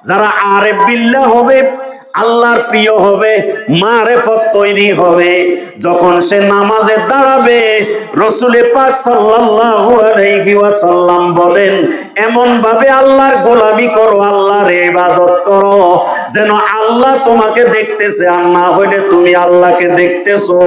যারা আরেফ বিল্লাহ হবে, আল্লাহর প্রিয় হবে, মারেফত তৈরি হবে, যখন সে নামাজে দাঁড়াবে রাসূল পাক সাল্লাল্লাহু আলাইহি ওয়াসাল্লাম বলেন এমন ভাবে আল্লাহর গোলামি করো, আল্লাহর ইবাদত করো যেন আল্লাহ তোমাকে দেখতেছে আর না হইলে তুমি আল্লাহকে দেখতেছো।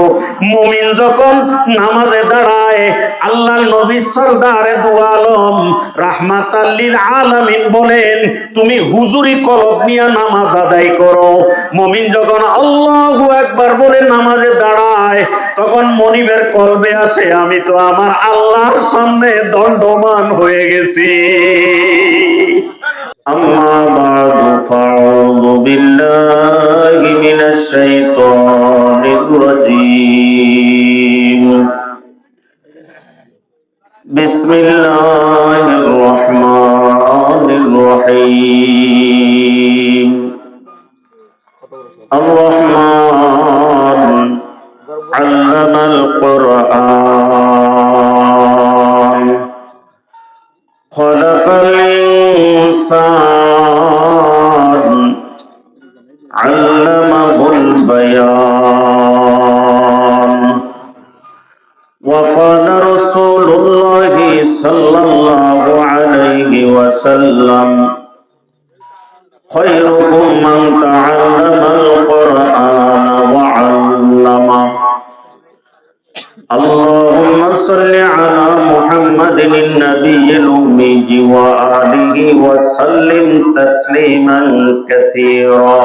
মুমিন যখন নামাজে দাঁড়ায়, আল্লাহর নবী সরদারে দু আলম রাহমাতাল লিল আলামিন বলেন তুমি হুজুরি কলব নিয়ে নামাজ আদায় করো। মুমিন যখন আল্লাহু আকবার বলে নামাজে দাঁড়ায়, তখন মনিবের কলবে আসে আমি তো আমার আল্লাহর সামনে দণ্ডমান হয়ে গেছি। আম্মা বা'দু ফাউযু বিল্লাহি মিনাশ শাইতানির রাজীম। বিসমিল্লাহির রহমানির রহিম। الرحمن علم القرآن خلق الإنسان علمه البيان وقال رسول الله صلى الله عليه وسلم خيركم من تعلم القرآن وعلمه اللهم صل على محمد النبي الأمي وآله وسلم تسليما كثيرا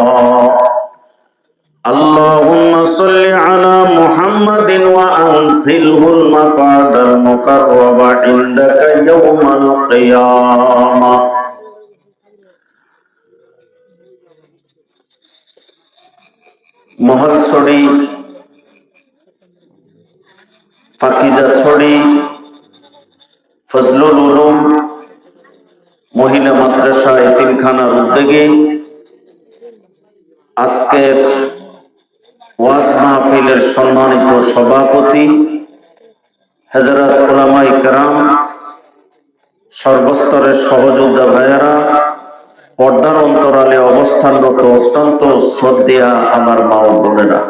اللهم صل على محمد وأنزله المقعد المقرب عندك يوم القيامة মহলছড়ি ফাকিজাছড়ি ফজলুল উলুম মহিলা মাদ্রাসা এতিমখানার উদ্যোগে আজকের ওয়াজ মাহফিলের সম্মানিত সভাপতি হযরত উলামায়ে কেরাম, সর্বস্তরের সহযোদ্ধা ভাইয়েরা, পর্দার অন্তরালে অবস্থানরত অত্যন্ত শ্রদ্ধেয়া আমার মা ও বোনেরা,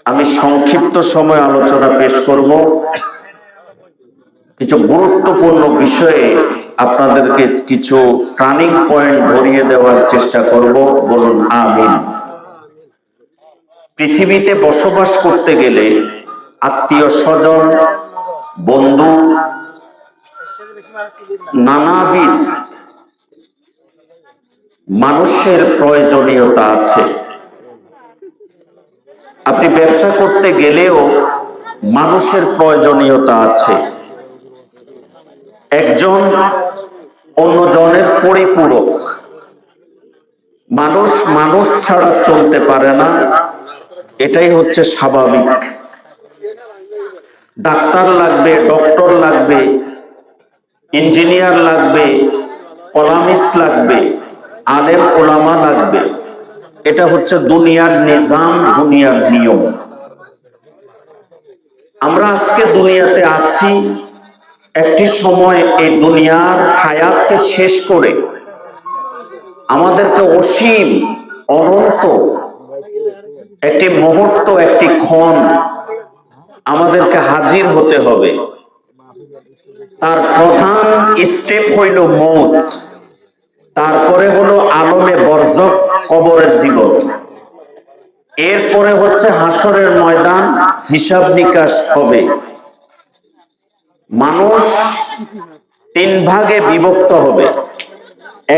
আমি সংক্ষিপ্ত সময় আলোচনা পেশ করব। কিছু গুরুত্বপূর্ণ বিষয়ে আপনাদেরকে কিছু টার্নিং পয়েন্ট ধরিয়ে দেওয়ার চেষ্টা করব। বলুন আমিন। পৃথিবীতে বসবাস করতে গেলে আত্মীয় স্বজন, বন্ধু, নানাবিধ মানুষের প্রয়োজনীয়তা আছে। আপনি ব্যবসা করতে গেলেও মানুষের প্রয়োজনীয়তা আছে। একজন অন্যজনের পরিপূরক। মানুষ মানুষ ছাড়া চলতে পারে না, এটাই হচ্ছে স্বাভাবিক। ডাক্তার লাগবে, ডক্টর লাগবে, ইঞ্জিনিয়ার লাগবে, কলামিস্ট লাগবে, আলেম ওলামা লাগবে। এটা হচ্ছে দুনিয়ার নিজাম, দুনিয়ার নিয়ম। আমরা আজকে দুনিয়াতে আছি, একটি সময় এই দুনিয়ার হায়াতকে শেষ করে আমাদেরকে অসীম অনন্ত একটি মুহূর্ত, একটি ক্ষণ আমাদেরকে হাজির হতে হবে। তার প্রধান স্টেপ হইল মওত, তারপরে হলো আলমে বরজখ, কবরের জীবন, এরপরে হচ্ছে হাসরের ময়দান, হিসাব নিকাশ হবে। মানুষ তিন ভাগে বিভক্ত হবে।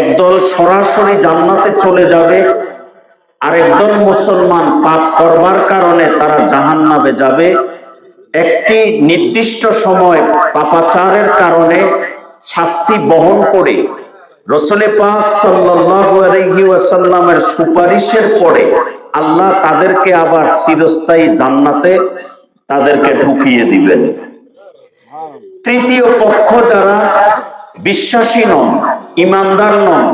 একদল সরাসরি জান্নাতে চলে যাবে, আর একদল মুসলমান পাপ করবার কারণে তারা জাহান্নামে যাবে। একটি নির্দিষ্ট সময় পাপাচারের কারণে শাস্তি বহন করে রাসূল পাক সাল্লাল্লাহু আলাইহি ওয়াসাল্লামের সুপারিশের পরে আল্লাহ তাদেরকে আবার চিরস্থায়ী জান্নাতে তাদেরকে ঢুকিয়ে দিবেন। তৃতীয় পক্ষ যারা বিশ্বাসী নন, ইমানদার নন,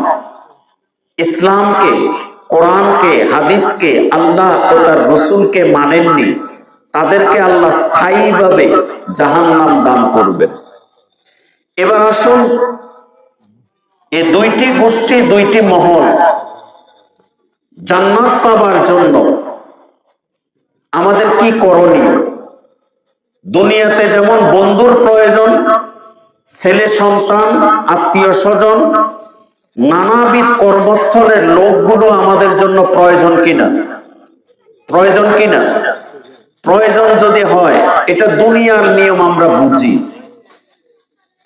ইসলামকে, কোরআনকে, হাদিসকে, আল্লাহ ও তার রাসূলকে মানেননি, তাদেরকে আল্লাহ স্থায়ীভাবে জাহান্নাম দান করবেন। এবার আসুন এই দুইটি গোষ্ঠী, দুইটি মহল জান্নাত পাবার জন্য আমাদের কি করণীয়? দুনিয়াতে যেমন বন্ধুর প্রয়োজন, ছেলে সন্তান, আত্মীয় স্বজন, নানাবিধ কর্মস্থলের লোকগুলো আমাদের জন্য প্রয়োজন কিনা? প্রয়োজন কিনা? প্রয়োজন যদি হয়, এটা দুনিয়ার নিয়ম আমরা বুঝি,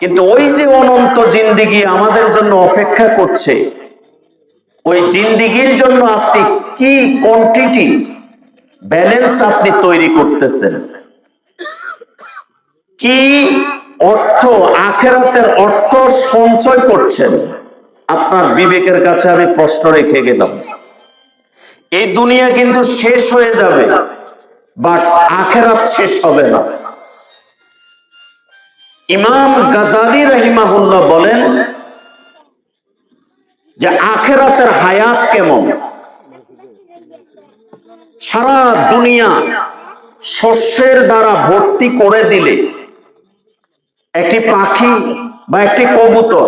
কিন্তু ওই যে অনন্ত জিন্দিগি আমাদের জন্য অপেক্ষা করছে, ওই জিন্দিগির জন্য আপনি কি কোয়ান্টিটি ব্যালেন্স আপনি তৈরি করতেছেন? কি অর্থ, আখেরাতের অর্থ সঞ্চয় করছেন? আপনার বিবেকের কাছে আমি প্রশ্ন রেখে গেলাম। এই দুনিয়া কিন্তু শেষ হয়ে যাবে, বাট আখেরাত শেষ হবে না। ইমাম গাজালি রাহিমাহুল্লাহ বলেন যে আখেরাতের হায়াত কেমন? সারা দুনিয়া শস্যের দ্বারা ভর্তি করে দিলে একটি পাখি বা একটি কবুতর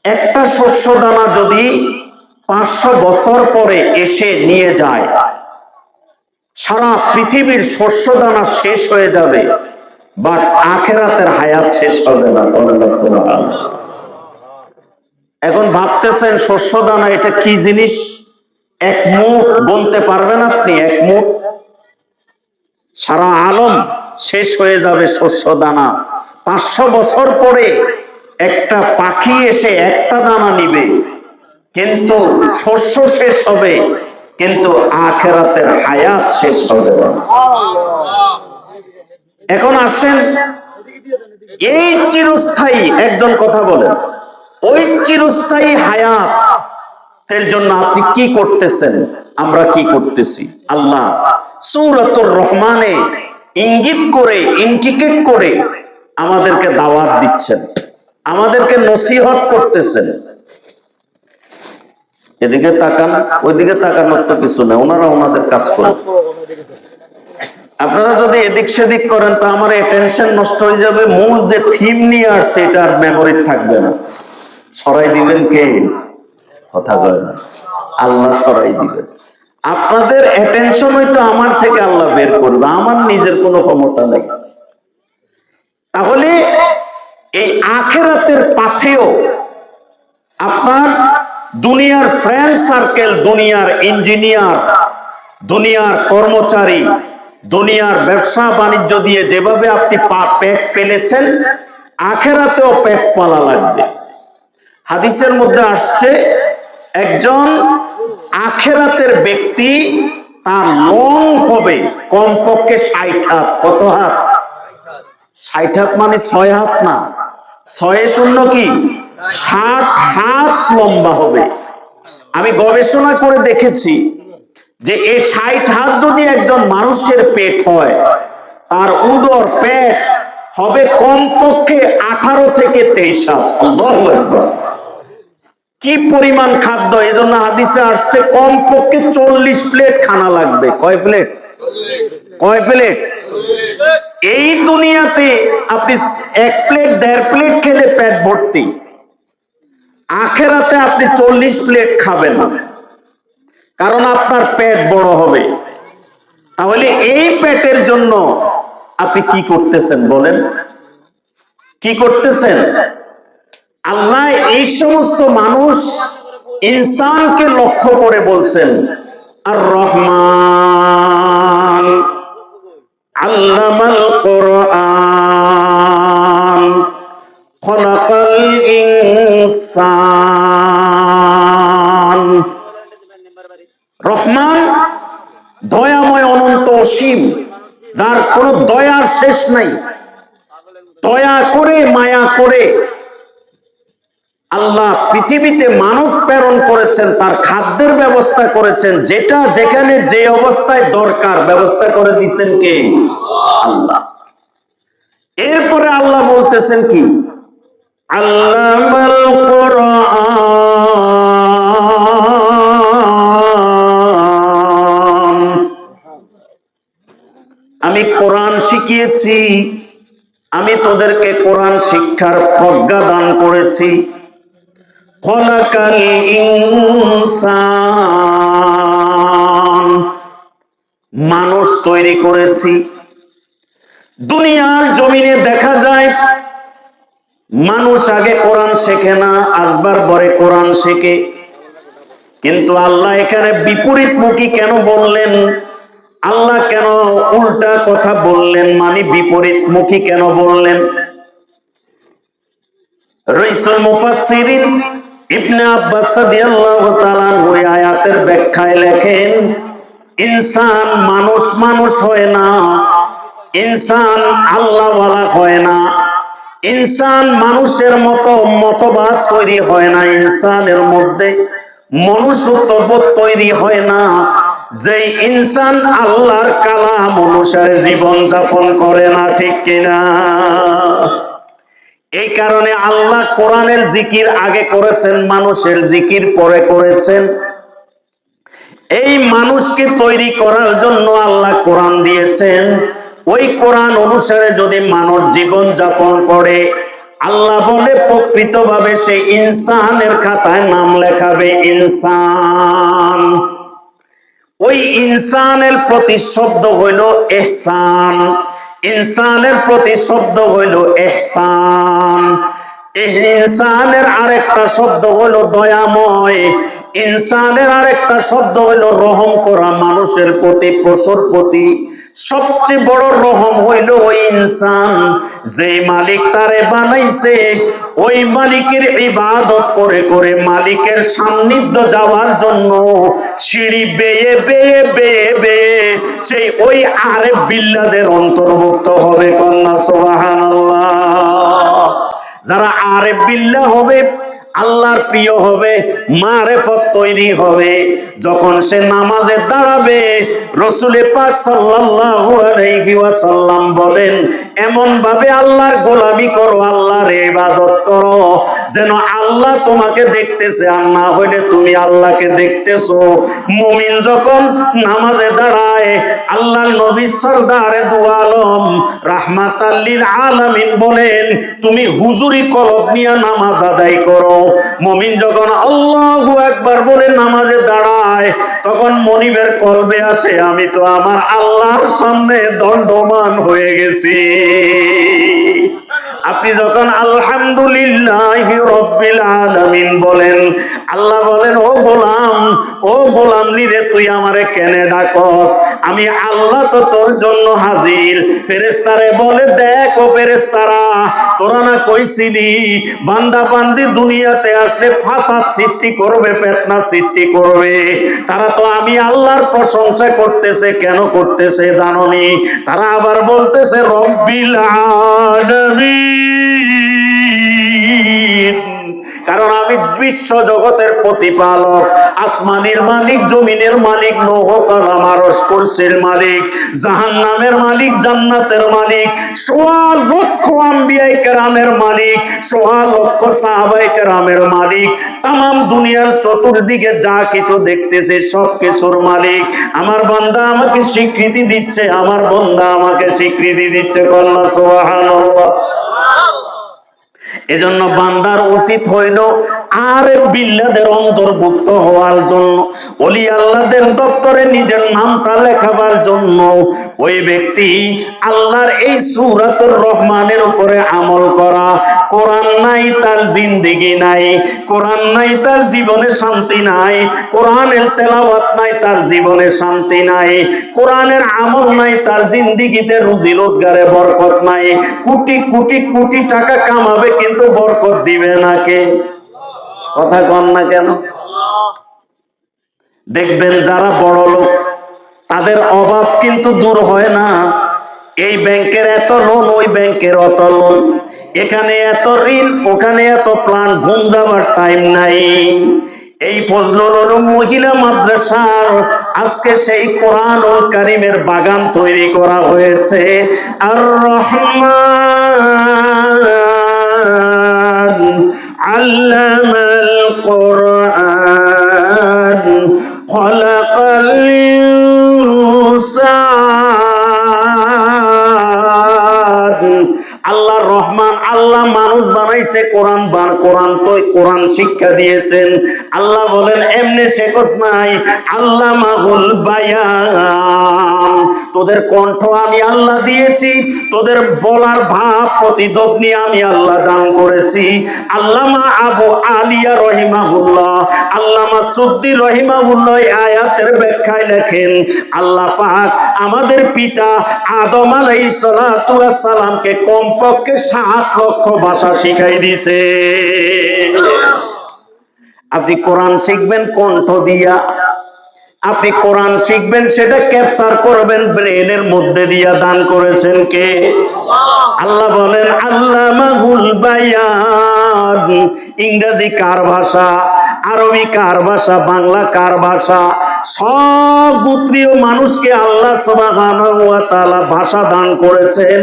একটা শস্য দানা যদি 500 বছর পরে এসে নিয়ে যায়, সারা পৃথিবীর শস্য দানা শেষ হয়ে যাবে, বাট আখেরাতের হায়াত শেষ হবে না। এখন ভাবতেছেন শস্য দানা এটা কি জিনিস? এক মুঠ গুনতে পারবেন আপনি? এক মুঠ? সারা আলম শেষ হয়ে যাবে শস্য দানা। 500 বছর পরে একটা পাখি এসে একটা দানা নিবে, কিন্তু শস্য শেষ হবে, কিন্তু আখেরাতের হায়াত শেষ হবে না। এখন আসেন, এই চিরস্থায়ী, একজন কথা বলেন, ওই চিরস্থায়ী হায়াতের জন্য আপনি কি করতেছেন? আমরা কি করতেছি? আল্লাহ সূরাতুর রহমানে ইঙ্গিত করে, ইন্ডিকেট করে আমাদেরকে দাওয়াত দিচ্ছেন, আমাদেরকে নসিহত করতেছেন। এদিকে তাকান, ওইদিকে তাকানোর তো কিছু নেই, ওনারা ওনাদের কাজ করেন। আপনারা যদি এদিক সেদিক করেন তো আমার অ্যাটেনশন নষ্ট হয়ে যাবে, মূল যে থিম নিয়ে আসছে এটা আর মেমোরি থাকবে না। সরাই দিবেন কে? কথা বলে না, আল্লাহ সরাই দিবেন। আপনাদের অ্যাটেনশন হয়তো আমার থেকে আল্লাহ বের করবে, আমার নিজের কোনো ক্ষমতা নেই। তাহলে এই আখেরাতের পাথেও আপনার দুনিয়ার ফ্রেন্ড সার্কেল, দুনিয়ার ইঞ্জিনিয়ার, দুনিয়ার কর্মচারী, দুনিয়ার ব্যবসা বাণিজ্য দিয়ে যেভাবে আপনি পেট পেলেছেন, আখেরাতেও পেট পালা লাগবে। হাদিসের মধ্যে আসছে একজন আখেরাতের ব্যক্তি, তার লং হবে কমপক্ষে 60 হাত। কত হাত? 60 হাত মানে 6 হাত না, 6 কি 60 হাত লম্বা হবে। আমি গবেষণা করে দেখেছি যে এই 60 হাত যদি একজন মানুষের পেট হয়, তার উদর পেট হবে কমপক্ষে 18 থেকে 23 হাত। আল্লাহু আকবার! কি পরিমাণ খাদ্য! এই জন্য হাদিসে আসছে কমপক্ষে 40 প্লেট খানা লাগবে। কয় প্লেট? কয় প্লেট? এই দুনিয়াতে আপনি 1 প্লেট 1.5 প্লেট খেলে পেট ভর্তি, আখেরাতে আপনি 40 প্লেট খাবেন, কারণ আপনার পেট বড় হবে। তাহলে এই পেটের জন্য আপনি কি করতেছেন বলেন? কি করতেছেন? আল্লাহ এই সমস্ত মানুষ ইনসানকে লক্ষ্য করে বলছেন, আর রহমান আল্লামাল কোরআন খলাকাল ইনসান। রহমান দয়াময়, অনন্ত অসীম, যার কোন দয়ার শেষ নাই। দয়া করে, মায়া করে আল্লাহ পৃথিবীতে মানুষ প্রেরণ করেছেন, তার খাদ্যের ব্যবস্থা করেছেন, যেটা যেখানে যে অবস্থায় দরকার ব্যবস্থা করে দিচ্ছেন কে? আল্লাহ। এরপরে আল্লাহ বলতেছেন কি? আল্লামাল কোরআন, আমি কোরআন শিখিয়েছি, আমি তোদেরকে কোরআন শিক্ষার প্রজ্ঞা দান করেছি। খলাকাল ইনসান, মানুষ তৈরি করেছি। দুনিয়ার জমিনে দেখা যায় মানুষ আগে কোরআন শেখে না, আসবার পরে কোরআন শেখে। কিন্তু আল্লাহ এখানে বিপরীতমুখী কেন বললেন? আল্লাহ কেন উল্টা কথা বললেন, মানে বিপরীতমুখী কেন বললেন? রাইসুল মুফাসসিরিন ইবনে আব্বাস রাদিয়াল্লাহু তাআলা ওই আয়াতের ব্যাখ্যায় লেখেন, ইনসান মানুষ মানুষ হয় না, ইনসান আল্লাহওয়ালা হয় না, ইনসান মানুষের মতো মতবাদ তৈরি হয় না, ইনসানের মধ্যে মনুষ্যত্ববোধ তৈরি হয় না, যে ইনসান আল্লাহর কালাম অনুসারে জীবন যাপন করে না। ঠিক কিনা? এই কারণে আল্লাহ কোরআনের জিকির আগে করেছেন, মানুষের জিকির পরে করেছেন। এই মানুষকে তৈরি করার জন্য আল্লাহ কোরআন দিয়েছেন। ওই কোরআন অনুসারে যদি মানুষ জীবন যাপন করে, আল্লাহ বলে প্রকৃতভাবে সে ইনসানের খাতায় নাম লেখাবে ইনসান। ওই ইনসানের প্রতিশব্দ হইল ইহসান, ইনসানের প্রতিশব্দ হইল ইহসান। ইনসানের আরেকটা শব্দ হইল দয়াময়, ইনসানের আরেকটা শব্দ হইল রহম করা মানুষের প্রতি, পশুর প্রতি। সবচেয়ে বড় রহম হইল ওই ইনসান যে মালিক তারে বানাইছে, ওই মালিকের ইবাদত করে করে মালিকের সান্নিধ্য যাওয়ার জন্য সিঁড়ি বেয়ে বেয়ে বেয়ে বেয়ে সেই ওই আরেফ বিল্লাহদের অন্তর্ভুক্ত হবে। কন্যা সুবহানাল্লাহ। যারা আরেফ বিল্লাহ হবে, আল্লাহর প্রিয় হবে, মারেফত তৈরি হবে। যখন সে নামাজে দাঁড়াবে, রাসূল পাক সাল্লাল্লাহু আলাইহি ওয়াসাল্লাম বলেন, এমন ভাবে আল্লাহর গোলামি করো, আল্লাহর ইবাদত করো যেন আল্লাহ তোমাকে দেখতেছে, আর না হইলে তুমি আল্লাহকে দেখতেছো। মুমিন যখন নামাজে দাঁড়ায়, আল্লাহর নবী সরদারে দু আলম রাহমাতাল লিল আলামিন বলেন, তুমি হুজুরি কলব নিয়ে নামাজ আদায় করো। মুমিন যখন আল্লাহু আকবার বলে নামাজে দাঁড়ায়, তখন মনিবের কলবে আসে, আমি তো আমার আল্লাহর সামনে দণ্ডমান হয়ে গেছি। আপনি যখন আলহামদুলিল্লাহি রাব্বিল আলামিন বলেন, আল্লাহ বলেন, ও গোলাম, ও গোলাম রে, তুই আমারে কেন ডাকস? আমি আল্লাহ তো তোর জন্য হাজির। ফেরেশতারে বলে, দেখ ও ফেরেশতারা, তোরা না কইছিলি বান্দা বান্দি দুনিয়াতে আসলে ফাসাদ সৃষ্টি করবে, ফিতনা সৃষ্টি করবে। তারা তো আমি আল্লাহর প্রশংসা করতেছে, কেন করতেছে জানোনি? তারা আবার বলতেছে রব্বিল আলামিন, কারণ আমি বিশ্ব জগতের প্রতিপালক, আসমানের মালিক, জমিনের মালিক, লৌহ কলম আরশ কুরসির মালিক, জাহান্নামের মালিক, জান্নাতের মালিক, সোয়া লক্ষ আম্বিয়ায়ে কেরামের মালিক, সোয়া লক্ষ সাহাবায়ে কেরামের মালিক, তাম দুনিয়ার চতুর্দিকে যা কিছু দেখতেছে সব কিছুর মালিক। আমার বান্দা আমাকে স্বীকৃতি দিচ্ছে, আমার বান্দা আমাকে স্বীকৃতি দিচ্ছে। কন্যা সুবহানাল্লাহ। এজন্য বান্দার উচিত হইল আরেফ বিল্লাহদের অন্তর্ভুক্ত হওয়ার জন্য, ওলি আল্লাহদের দপ্তরে নিজের নামটা লেখাবার জন্য ওই ব্যক্তি আল্লাহর এই সূরাতুর রহমানের উপরে আমল করা। কোরআন নাই তার জিন্দেগি নাই, কোরআন নাই তার জীবনে শান্তি নাই, কোরআনের তেলাওয়াত নাই তার জীবনে শান্তি নাই, কোরআনের আমল নাই তার জিন্দেগিতে রুজি রোজগারে বরকত নাই। কোটি কোটি কোটি টাকা কামাবে কিন্তু বরকত দিবে না কে? কথা কন না কেন? দেখবেন যারা বড় লোক তাদের অভাব কিন্তু দূর হয় না। এই ব্যাংকের এত লোন, ওই ব্যাংকের অত লোন, এখানে এত ঋণ, ওখানে এত প্ল্যান, ঘুম যাবার টাইম নাই। এই ফজলুল উলুম মহিলা মাদ্রাসার আজকে সেই কোরআনুল কারীমের বাগান তৈরি করা হয়েছে। আর রহমান আল্লামাল কোরআন খলাকাল ইনসান। আল্লাহ রহমান, আল্লাহ মানুষ বানাই বানাইছে, কোরআন শিক্ষা দিয়েছেন। আল্লাহ বলেন এমনি শেখস নাই, আল্লামাহুল বায়ান। তোদের কণ্ঠ আমি আল্লাহ দিয়েছি, তোদের বলার ভাব প্রতিধ্বনি আমি আল্লাহ দান করেছি। আল্লামা আবু আলিয়া রহিমাহুল্লাহ, আল্লামা সুদ্দি রহিমাহুল্লাহ আয়াতের ব্যাখ্যায় লেখেন, আল্লাহ পাক আমাদের পিতা আদম আলাইহিস সালাতু ওয়াস সালামকে কমপক্ষে 7 লক্ষ ভাষা শিখাই দিয়েছে। আপনি কোরআন শিখবেন কণ্ঠ দিয়া, আপনি কোরআন শিখবেন সেটা ক্যাপচার করবেন ব্রেনের মধ্যে দিয়া দান করেছেন কে? আল্লাহ বলেন আল্লামাহুল বায়ান। ইংরেজি কার ভাষা, আরবি কার ভাষা, বাংলা কার ভাষা? সব গোত্রীয় মানুষকে আল্লাহ সুবহানাহু ওয়া তাআলা ভাষা দান করেছেন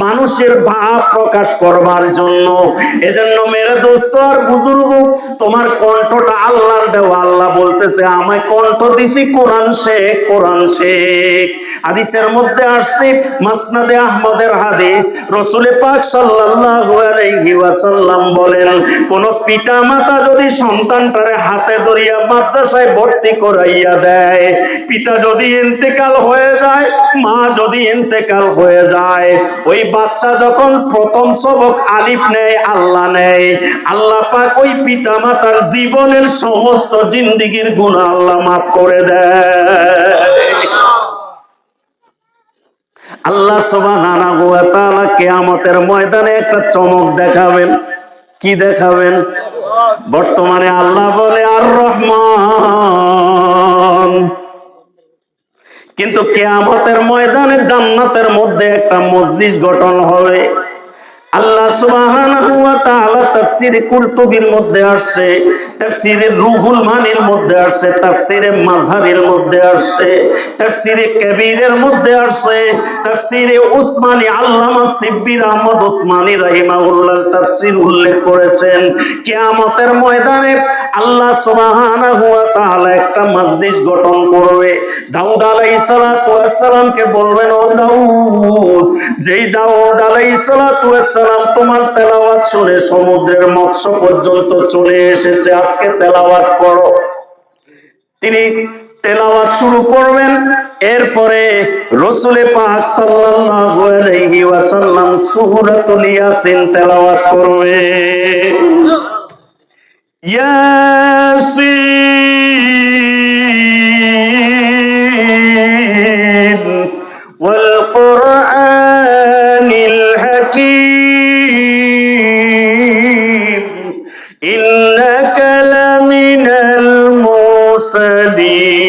মানুষের ভাব প্রকাশ করবার জন্য। এজন্য মেরে দোস্ত আর বুজুর্গ, তোমার কণ্ঠটা আল্লাহর দেওয়া। আল্লাহ বলতেছে আমায় কণ্ঠ দিছি, কোরআন শেখ, কোরআন শেখ। হাদিসের মধ্যে আসছে, মাসনাদে আহমদের হাদিস, রাসূল পাক সাল্লাল্লাহু আলাইহি ওয়াসাল্লাম বলেন, কোন পিতা মাতা যদি সন্তানটারে হাতে ধরিয়া মাদ্রাসায় ভর্তি করাইয়া দেয়, পিতা যদি ইন্তেকাল হয়ে যায়, মা যদি ইন্তেকাল হয়ে যায়, ওই বাচ্চা যখন প্রথম সবক আলিফ নেয়, আল্লাহ নেয়, আল্লাহ পাক ওই পিতা মাতার জীবনের সমস্ত জিন্দেগীর গুনাহ আল্লাহ মাফ করে দেয়। আল্লাহ সুবহানাহু ওয়া তাআলা কিয়ামতের ময়দানে একটা চমক দেখাবেন। কি দেখাবেন? বর্তমানে আল্লাহ বলে আর রহমান, কিন্তু কিয়ামতের ময়দানে জান্নাতের মধ্যে একটা মজলিস গঠন হবে। আল্লাহ সুবহানাহু ওয়া তাআলা তাফসীরে কুরতুবীর মধ্যে আসছে, তাফসীরে রুহুল মানির মধ্যে আসছে, তাফসীরে মাযহারের মধ্যে আসছে, তাফসীরে কবীরের মধ্যে আসছে, তাফসীরে উসমানী আল্লামা সিব্বির আহমদ উসমানী রাহিমাহুল্লাহ তাফসীর উল্লেখ করেছেন। কিয়ামতের ময়দানে আল্লাহ সুবহানাহু ওয়া তাআলা একটা মজলিস গঠন করবে। দাউদ আলাইহিস সালাতু ওয়াস সালামকে বলবেন, ও দাউদ, যেই দাউদ আলাইহিস সালাতু ওয়াস সালাম তোমার তেলাওয়াত শুনে সমুদ্রের মৎস্য পর্যন্ত চলে এসেছে, আজকে তেলাওয়াত করো। তিনি তেলাওয়াত শুরু করবেন। এরপরে রাসূল পাক সাল্লাল্লাহু আলাইহি ওয়াসাল্লাম সূরাতুল ইয়াসিন তেলাওয়াত করবে। ইয়াসিন ওয়াল কুরআনিল হাকীম ইন্নাকা লামিনাল মুরসালিন।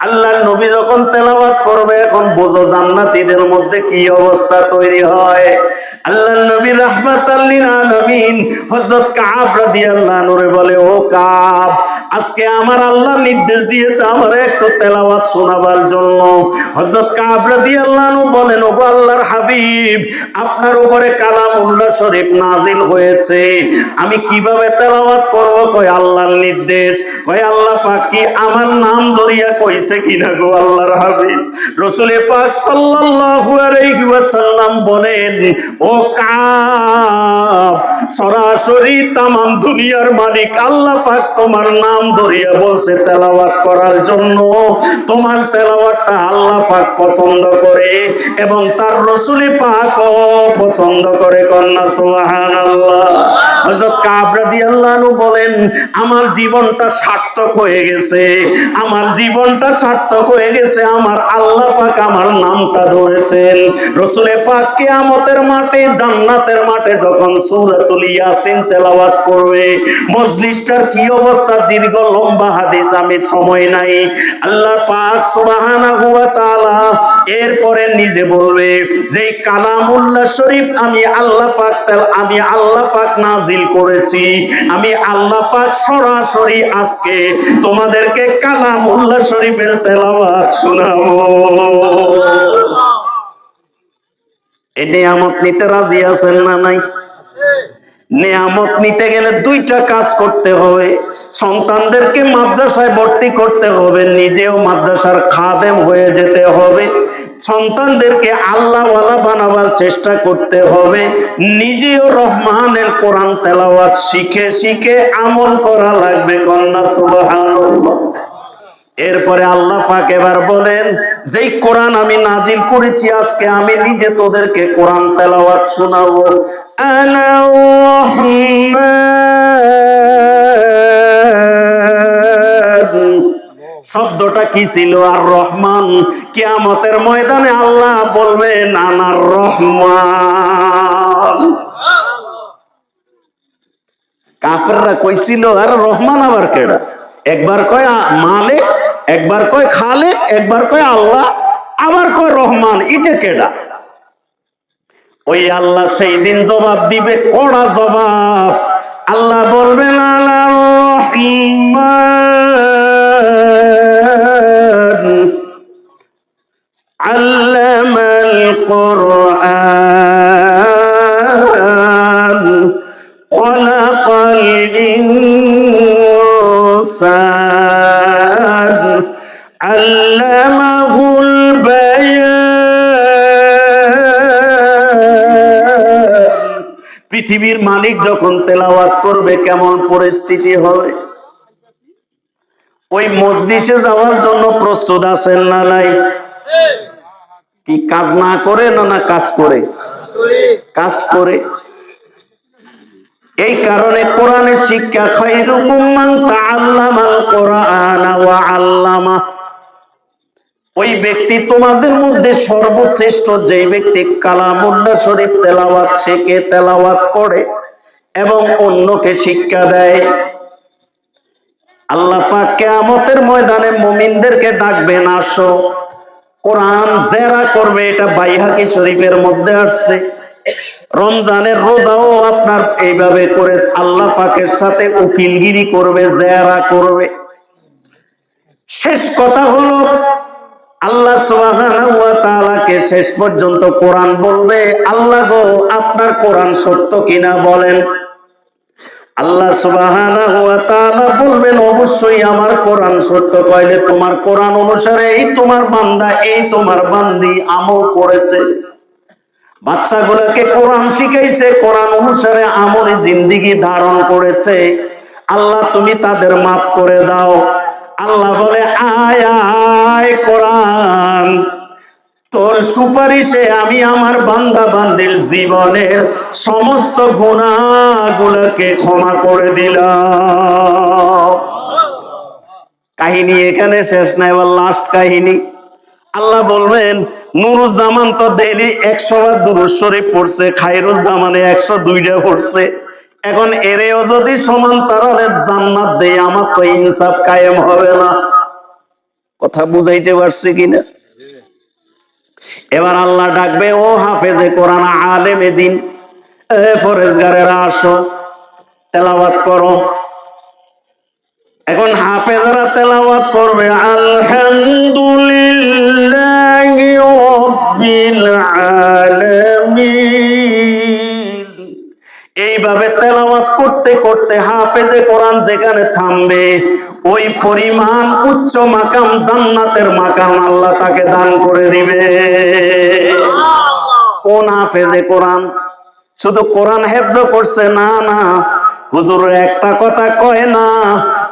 আল্লাহর নবী যখন তেলাওয়াত করবে, এখন বুঝো জান্নাতীদের মধ্যে কি অবস্থা তৈরি হয়। আল্লাহর নবী রাহমাতাল লিল আলামিন হযরত কাব রাদিয়াল্লাহু আনহু বলে, ও কাব, আজকে আমার আল্লাহ নির্দেশ দিয়েছে আমার একটু তেলাওয়াত শোনাবার জন্য। হযরত কাব রাদিয়াল্লাহু আনহু বলেন, ও আল্লাহর হাবিব, আপনার উপরে কালামুল্লাহ শরীফ নাজিল হয়েছে, আমি কিভাবে তেলাওয়াত করব? কয় আল্লাহর নির্দেশ। কয় আল্লাহ পাক কি আমার নাম ধরিয়া কইছে কিনা গো আল্লাহর হাবিব? রাসূল পাক সাল্লাল্লাহু আলাইহি ওয়াসাল্লাম বলেন, ও কাব, সরাসরি তামাম দুনিয়ার মালিক আল্লাহ পাক তোমার নাম ধরিয়া বলছে তেলাওয়াত করার জন্য। তোমার তেলাওয়াতটা আল্লাহ পাক পছন্দ করে এবং তার রাসূল পাকও পছন্দ করে। কন্যা সুবহানাল্লাহ। হযরত কাব রাদিয়াল্লাহু আনহু বলেন, আমার জীবনটা সার্থক হয়ে গেছে, আমার জীবনটা সার্থক হয়ে গেছে, আমার আল্লাহ পাক আমার নামটা ধরেছেন। রাসূল পাক কিয়ামতের মাঠে, জান্নাতের মাঠে যখন সূরাতুল ইয়াসিন তেলাওয়াত করবে, মজলিসটার কি অবস্থা, দীর্ঘ লম্বা হাদিস, আমি সময় নাই। আল্লাহ পাক সুবহানাহু ওয়া তাআলা এরপরে নিজে বলবে যে কালামুল্লাহ শরীফ আমি আল্লাহ পাক নাজিল করেছি, আমি আল্লাহ পাক সরাসরি আজকে তোমাদেরকে কালামুল্লাহ শরীফের তেলাওয়াত শোনাবো। এই নিয়ামত নিতে রাজি আছেন না নাই? নিয়ামত নিতে গেলে দুইটা কাজ করতে হবে। সন্তানদেরকে মাদ্রাসায় ভর্তি করতে হবে, নিজেও মাদ্রাসার খাদেম হয়ে যেতে হবে। সন্তানদেরকে আল্লাহওয়ালা বানাবার চেষ্টা করতে হবে, নিজেও রহমানের কোরআন তেলাওয়াত শিখে শিখে আমল করা লাগবে। কন্যা সুবহানাল্লাহ। এরপরে আল্লাহ পাক এবার বলেন, যেই কোরআন আমি নাজিল করেছি, আজকে আমি নিজে তোদেরকে কোরআন তেলাওয়াত শোনাবো। আনা রহমান, শব্দটা কি ছিল? আর রহমান। কিয়ামতের ময়দানে আল্লাহ বলবেন আনার রহমান। কাফেররা কইছিল আর রহমান আবার কেডা? একবার কয় মালিক, একবার কয় খালেক, একবার কয় আল্লাহ, আবার কয় রহমান। এটা কেডা? ওই আল্লাহ সেই দিন জবাব দিবে, কড়া জবাব। আল্লাহ বলবেন আলা রহমান আল্লামাল কুরআন খলাকাল ইনসান আল্লামাহুল বায়ান। পৃথিবীর মালিক যখন তেলাওয়াত করবে কেমন পরিস্থিতি হবে? ওই মজলিসে যাওয়ার জন্য প্রস্তুত আছেন না নাই? কি কাজ না করে না কাজ করে? কাজ করে। এই কারণে কোরআনের শিক্ষা, খায়রুকুম মান তাআল্লামাল কুরআনা ওয়া আল্লামা। ওই ব্যক্তি তোমাদের মধ্যে সর্বশ্রেষ্ঠ যেই ব্যক্তি কালামুল্লাহ শরীফ তেলাওয়াত শেখে, তেলাওয়াত করে এবং অন্যকে শিক্ষা দেয়। আল্লাহ পাক কিয়ামতের ময়দানে মুমিনদেরকে ডাকবেন, আসো। কোরআন যারা করবে, এটা বাইহাকি শরীফের মধ্যে আসছে। রমজানের রোজাও আপনার এইভাবে করে আল্লাহ পাকের সাথে উকিলগিরি করবে, যারা করবে। শেষ কথা হলো, আল্লাহ সুবহানাহু ওয়া তাআলাকে শেষ পর্যন্ত কোরআন বলবে, আল্লাহ গো আপনার কোরআন সত্য কিনা বলেন। আল্লাহ সুবহানাহু ওয়া তাআলা বলবেন, অবশ্যই আমার কোরআন সত্য। কইলে তোমার কোরআন অনুসারে এই তোমার বান্দা, এই তোমার বান্দি আমল করেছে, বাচ্চাগুলোকে কোরআন শিখাইছে, কোরআন অনুসারে আমলে জিন্দেগি ধারণ করেছে। আল্লাহ তুমি তাদের মাফ করে দাও। আল্লাহ বলে, আয় আয় কোরআন, তোর সুপারিশে আমি আমার বান্দা বান্দির জীবনের সমস্ত গুনাহগুলোকে ক্ষমা করে দিলাম। কাহিনী এখানে শেষ নাই, এবার লাস্ট কাহিনী। আল্লাহ বলবেন, নুরুজ্জামান তো ডেইলি 100 বার দুরূদ শরীফ পড়ছে, খায়রুজ্জামানে 102টা পড়ছে। এখন এরেও যদি সমান তারালে জান্নাত দেই, আমার তো ইনসাফ কায়েম হবে না। কথা বুঝাইতে পারছি কিনা? এবার আল্লাহ ডাকবে, ও হাফেজে কোরআন, আলেমে দ্বীন, ফরেজগারেরা আসো, তেলাওয়াত করো। এখন হাফেজরা তেলাওয়াত করবে, আলহামদুলিল্লাহি রাব্বিল আলামিন। এইভাবে তেলাওয়াত করতে করতে হাফেজে কোরআন যেখানে থামবে, ওই পরিমাণ উচ্চ মাকাম, জান্নাতের মাকাম আল্লাহ তাকে দান করে দিবে। কোন হাফেজে কোরআন? শুধু কোরআন হেফজ করছে না, না, হুজুর একটা কথা কয় না,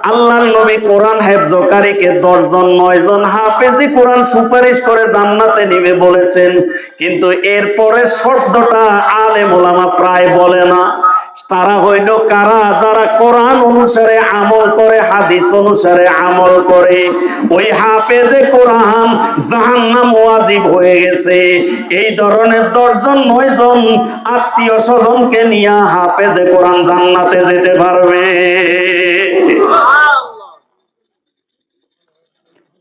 আল্লাহর নবী কোরআন হেফজকারীকে 10 জন 9 জন হাফেজি কোরআন সুপারিশ করে জান্নাতে নিবে বলেছেন, কিন্তু এরপরে শব্দটা আলেম ওলামা প্রায় বলে না। তারা হইল কারা? যারা কোরআন অনুসারে আমল করে, হাদিস অনুসারে আমল করে। ওই হাফেজে কোরআন জাহান্নাম ওয়াজিব হয়ে গেছে। এই ধরনের 10 জন 9 জন আত্মীয় স্বজনকে নিয়ে হাফেজে কোরআন জান্নাতে যেতে পারবে।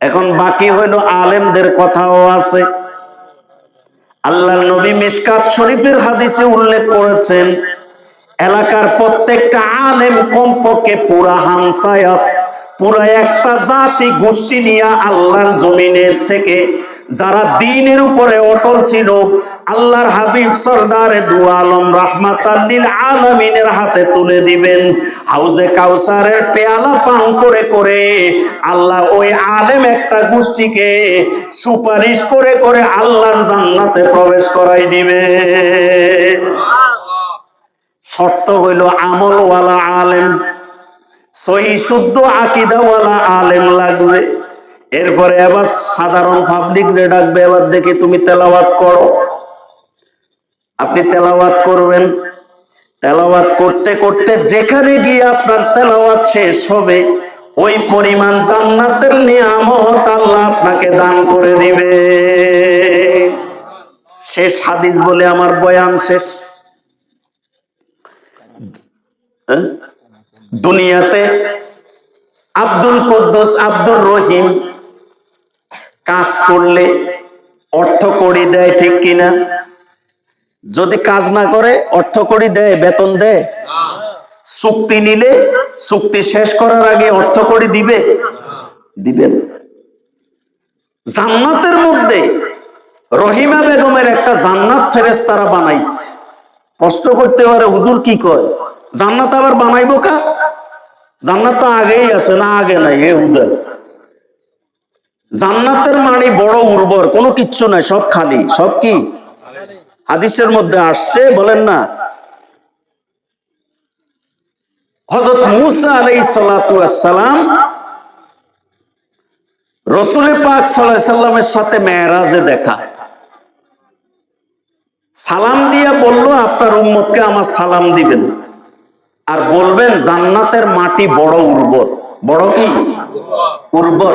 এখন বাকি হইল আলেমদের কথাও আছে। আল্লাহর নবী মিশকাত শরীফের হাদিসে উল্লেখ করেছেন, এলাকার প্রত্যেকটা আলেম কমপক্ষে পুরা হামসায়াত, পুরা একটা জাতি গোষ্ঠী নিয়ে আল্লাহর জমিনের থেকে যারা দ্বীনের উপরে অটল ছিল, আল্লাহর হাবিব সরদারে দু আলম রাহমাতাল লিল আলামিনের হাতে তুলে দিবেন। হাউজে কাউসারের পেয়ালা পান করে করে আল্লাহ ওই আলেম একটা গোষ্ঠীকে সুপারিশ করে করে আল্লাহর জান্নাতে প্রবেশ করাই দিবে। শর্ত হইল আমলওয়ালা আলেম, সহি শুদ্ধ আকীদাওয়ালা আলেম লাগবে। এরপরে এবার সাধারণ পাবলিক রে ডাকবে, এবার দেখি তুমি তেলাওয়াত করো। আপনি তেলাওয়াত করবেন, তেলাওয়াত করতে করতে যেখানে গিয়ে আপনার তেলাওয়াত শেষ হবে ওই পরিমাণ জান্নাতের নিয়ামত আল্লাহ আপনাকে দান করে দিবে। শেষ হাদিস বলে আমার বয়ান শেষ। দুনিয়াতে আব্দুল কুদ্দুস আব্দুর রহিম কাজ করলে অর্থ কড়ি দেয়, ঠিক কিনা? যদি কাজ না করে অর্থ কড়ি দেয়, বেতন দেয়? চুক্তি নিলে চুক্তি শেষ করার আগে অর্থ কড়ি দিবে? দিবেন। জান্নাতের মধ্যে রহিমা বেগমের একটা জান্নাত ফেরেশতারা বানাইছে। প্রশ্ন করতে পারে হুজুর কি কয়, জান্নাত আবার বানাইবো কা? জান্নাত তো আগেই আছে না, আগে নাই। এ হুদা জান্নাতের মানে বড় উর্বর, কোনো কিচ্ছু নাই, সব খালি। সব কি হাদিসের মধ্যে আসছে, বলেন না? হযরত মূসা আলাইহিস সালাতু ওয়াস সালাম রাসূল পাক সাল্লাল্লাহু আলাইহি সাল্লামের সাথে মেরাজে দেখা, সালাম দিয়া বলল আপনার উম্মতকে আমার সালাম দিবেন আর বলবেন জান্নাতের মাটি বড় উর্বর। বড় কি উর্বর।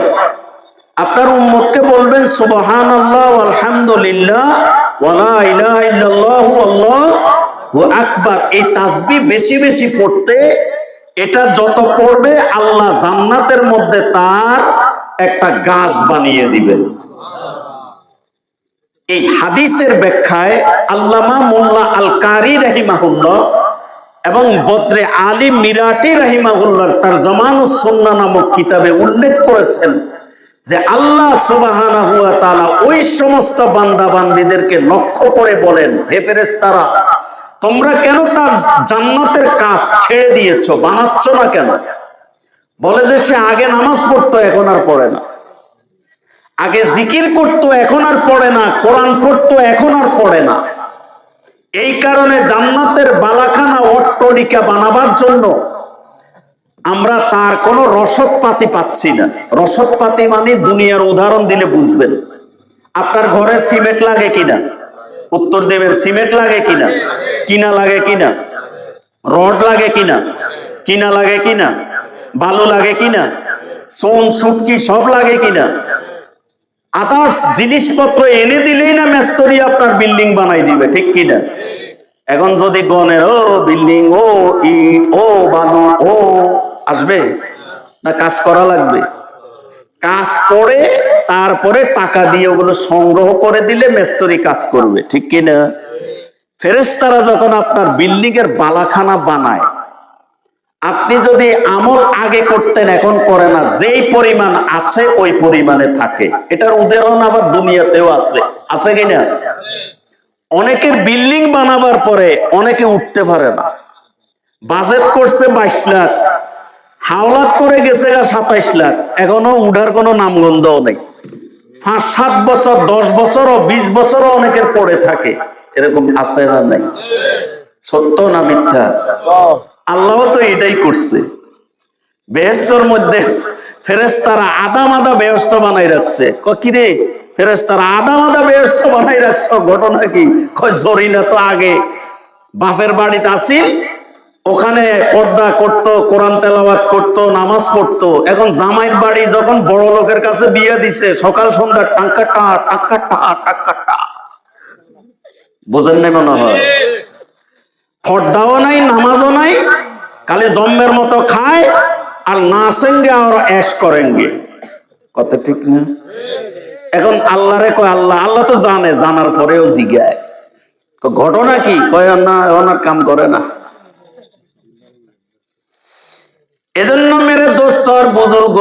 আপনার উম্মতকে বলবেন সুবহানাল্লাহ আলহামদুলিল্লাহ ওয়ালা ইলাহা ইল্লাল্লাহু আল্লাহু আকবার। এই তাসবিহ বেশি বেশি পড়তে, এটা যত পড়বে আল্লাহ জান্নাতের মধ্যে তার একটা গাছ বানিয়ে দিবেন। এই হাদিসের ব্যাখ্যায় আল্লামা মোল্লা আল কারি রাহিমাহুল্লাহ এবং বদরে আলী মিরাটি রাহিমাহুল্লাহ তার জামানুস সুন্নাহ নামক কিতাবে উল্লেখ করেছেন যে আল্লাহ সুবহানাহু ওয়া তাআলা ওই সমস্ত বান্দা বান্দীদেরকে লক্ষ্য করে বলেন, হে ফেরেশতারা, তোমরা কেন তার জান্নাতের কাজ ছেড়ে দিয়েছো, বানাচ্ছ না কেন? বলে যে সে আগে নামাজ পড়তো, এখন আর পড়ে না। আগে জিকির করতো, এখন আর পড়ে না। কোরআন পড়তো, এখন আর পড়ে না। এই কারণে জান্নাতের বালাখানা অট্টালিকা বানাবার জন্য আমরা তার কোনো রসদপাতি পাচ্ছি না। রসদপাতি মানে দুনিয়ার উদাহরণ দিলে বুঝবেন। আপনার ঘরে সিমেন্ট লাগে কিনা? উত্তর দেবেন। সিমেন্ট লাগে কিনা? কিনা লাগে কিনা? রড লাগে কিনা? কিনা লাগে কিনা? বালু লাগে কিনা? সোন সুটকি সব লাগে কিনা? আদার্স জিনিসপত্র এনে দিলেই না মেস্তরি আপনার বিল্ডিং বানাই দিবে, ঠিক কিনা? এখন যদি গনের ও বিল্ডিং, ও ইট, ও বালু, ও আসবে না, কাজ করা লাগবে। কাজ করে তারপরে টাকা দিয়ে ওগুলো সংগ্রহ করে দিলে মেস্তরি কাজ করবে, ঠিক কিনা? ফেরেশতারা যখন আপনার বিল্ডিং এর বালাখানা বানায়, আপনি যদি আমল আগে করতেন, এখন করে না, যেই পরিমাণ আছে ওই পরিমাণে থাকে। এটার উদাহরণ আবার দুনিয়াতেও আছে। আছে কিনা? অনেকের বিল্ডিং বানাবার পরে অনেকে উঠতে পারে না। বাজেট করছে 22 লাখ, হাওলাত করে গেছে 27 লাখ, এখনো উঠার কোনো নামগন্ধও নেই। 5-7 বছর, 10 বছরও, 20 বছরও অনেকের পড়ে থাকে। এরকম আছে না নাই? সত্য না মিথ্যা? আল্লাহ তো এটাই করছে। বেহেশতের মধ্যে ফেরেশতারা আদা মাদা বেহেশত বানাই রাখছে। কি রে ফেরেশতারা আদা মাদা বেহেশত বানাই রাখছ, ঘটনা কি? কয় জরি না তো আগে বাপের বাড়িতে আসিল, ওখানে পর্দা করতো, কোরআন তেলাওয়াত করতো, নামাজ পড়তো। এখন জামাইয়ের বাড়ি যখন বড় লোকের কাছে বিয়ে দিছে, সকাল সন্ধ্যা টাঙ্কাটা টাঙ্কাটা টাঙ্কাটা। বুঝেন নাই মনে হয়? পর্দাও নাই, নামাজও নাই, খালি জম্মের মতো খায় আর নাচেঙ্গে আর এশ করেঙ্গে। কত ঠিক না? এখন আল্লাহরে কয় আল্লাহ, আল্লাহ তো জানে, জানার পরেও জিগায় ঘটনা কি? কয় না, ওনার কাম করে না। এজন্য মেরে দোস্ত আর বুজুর্গ,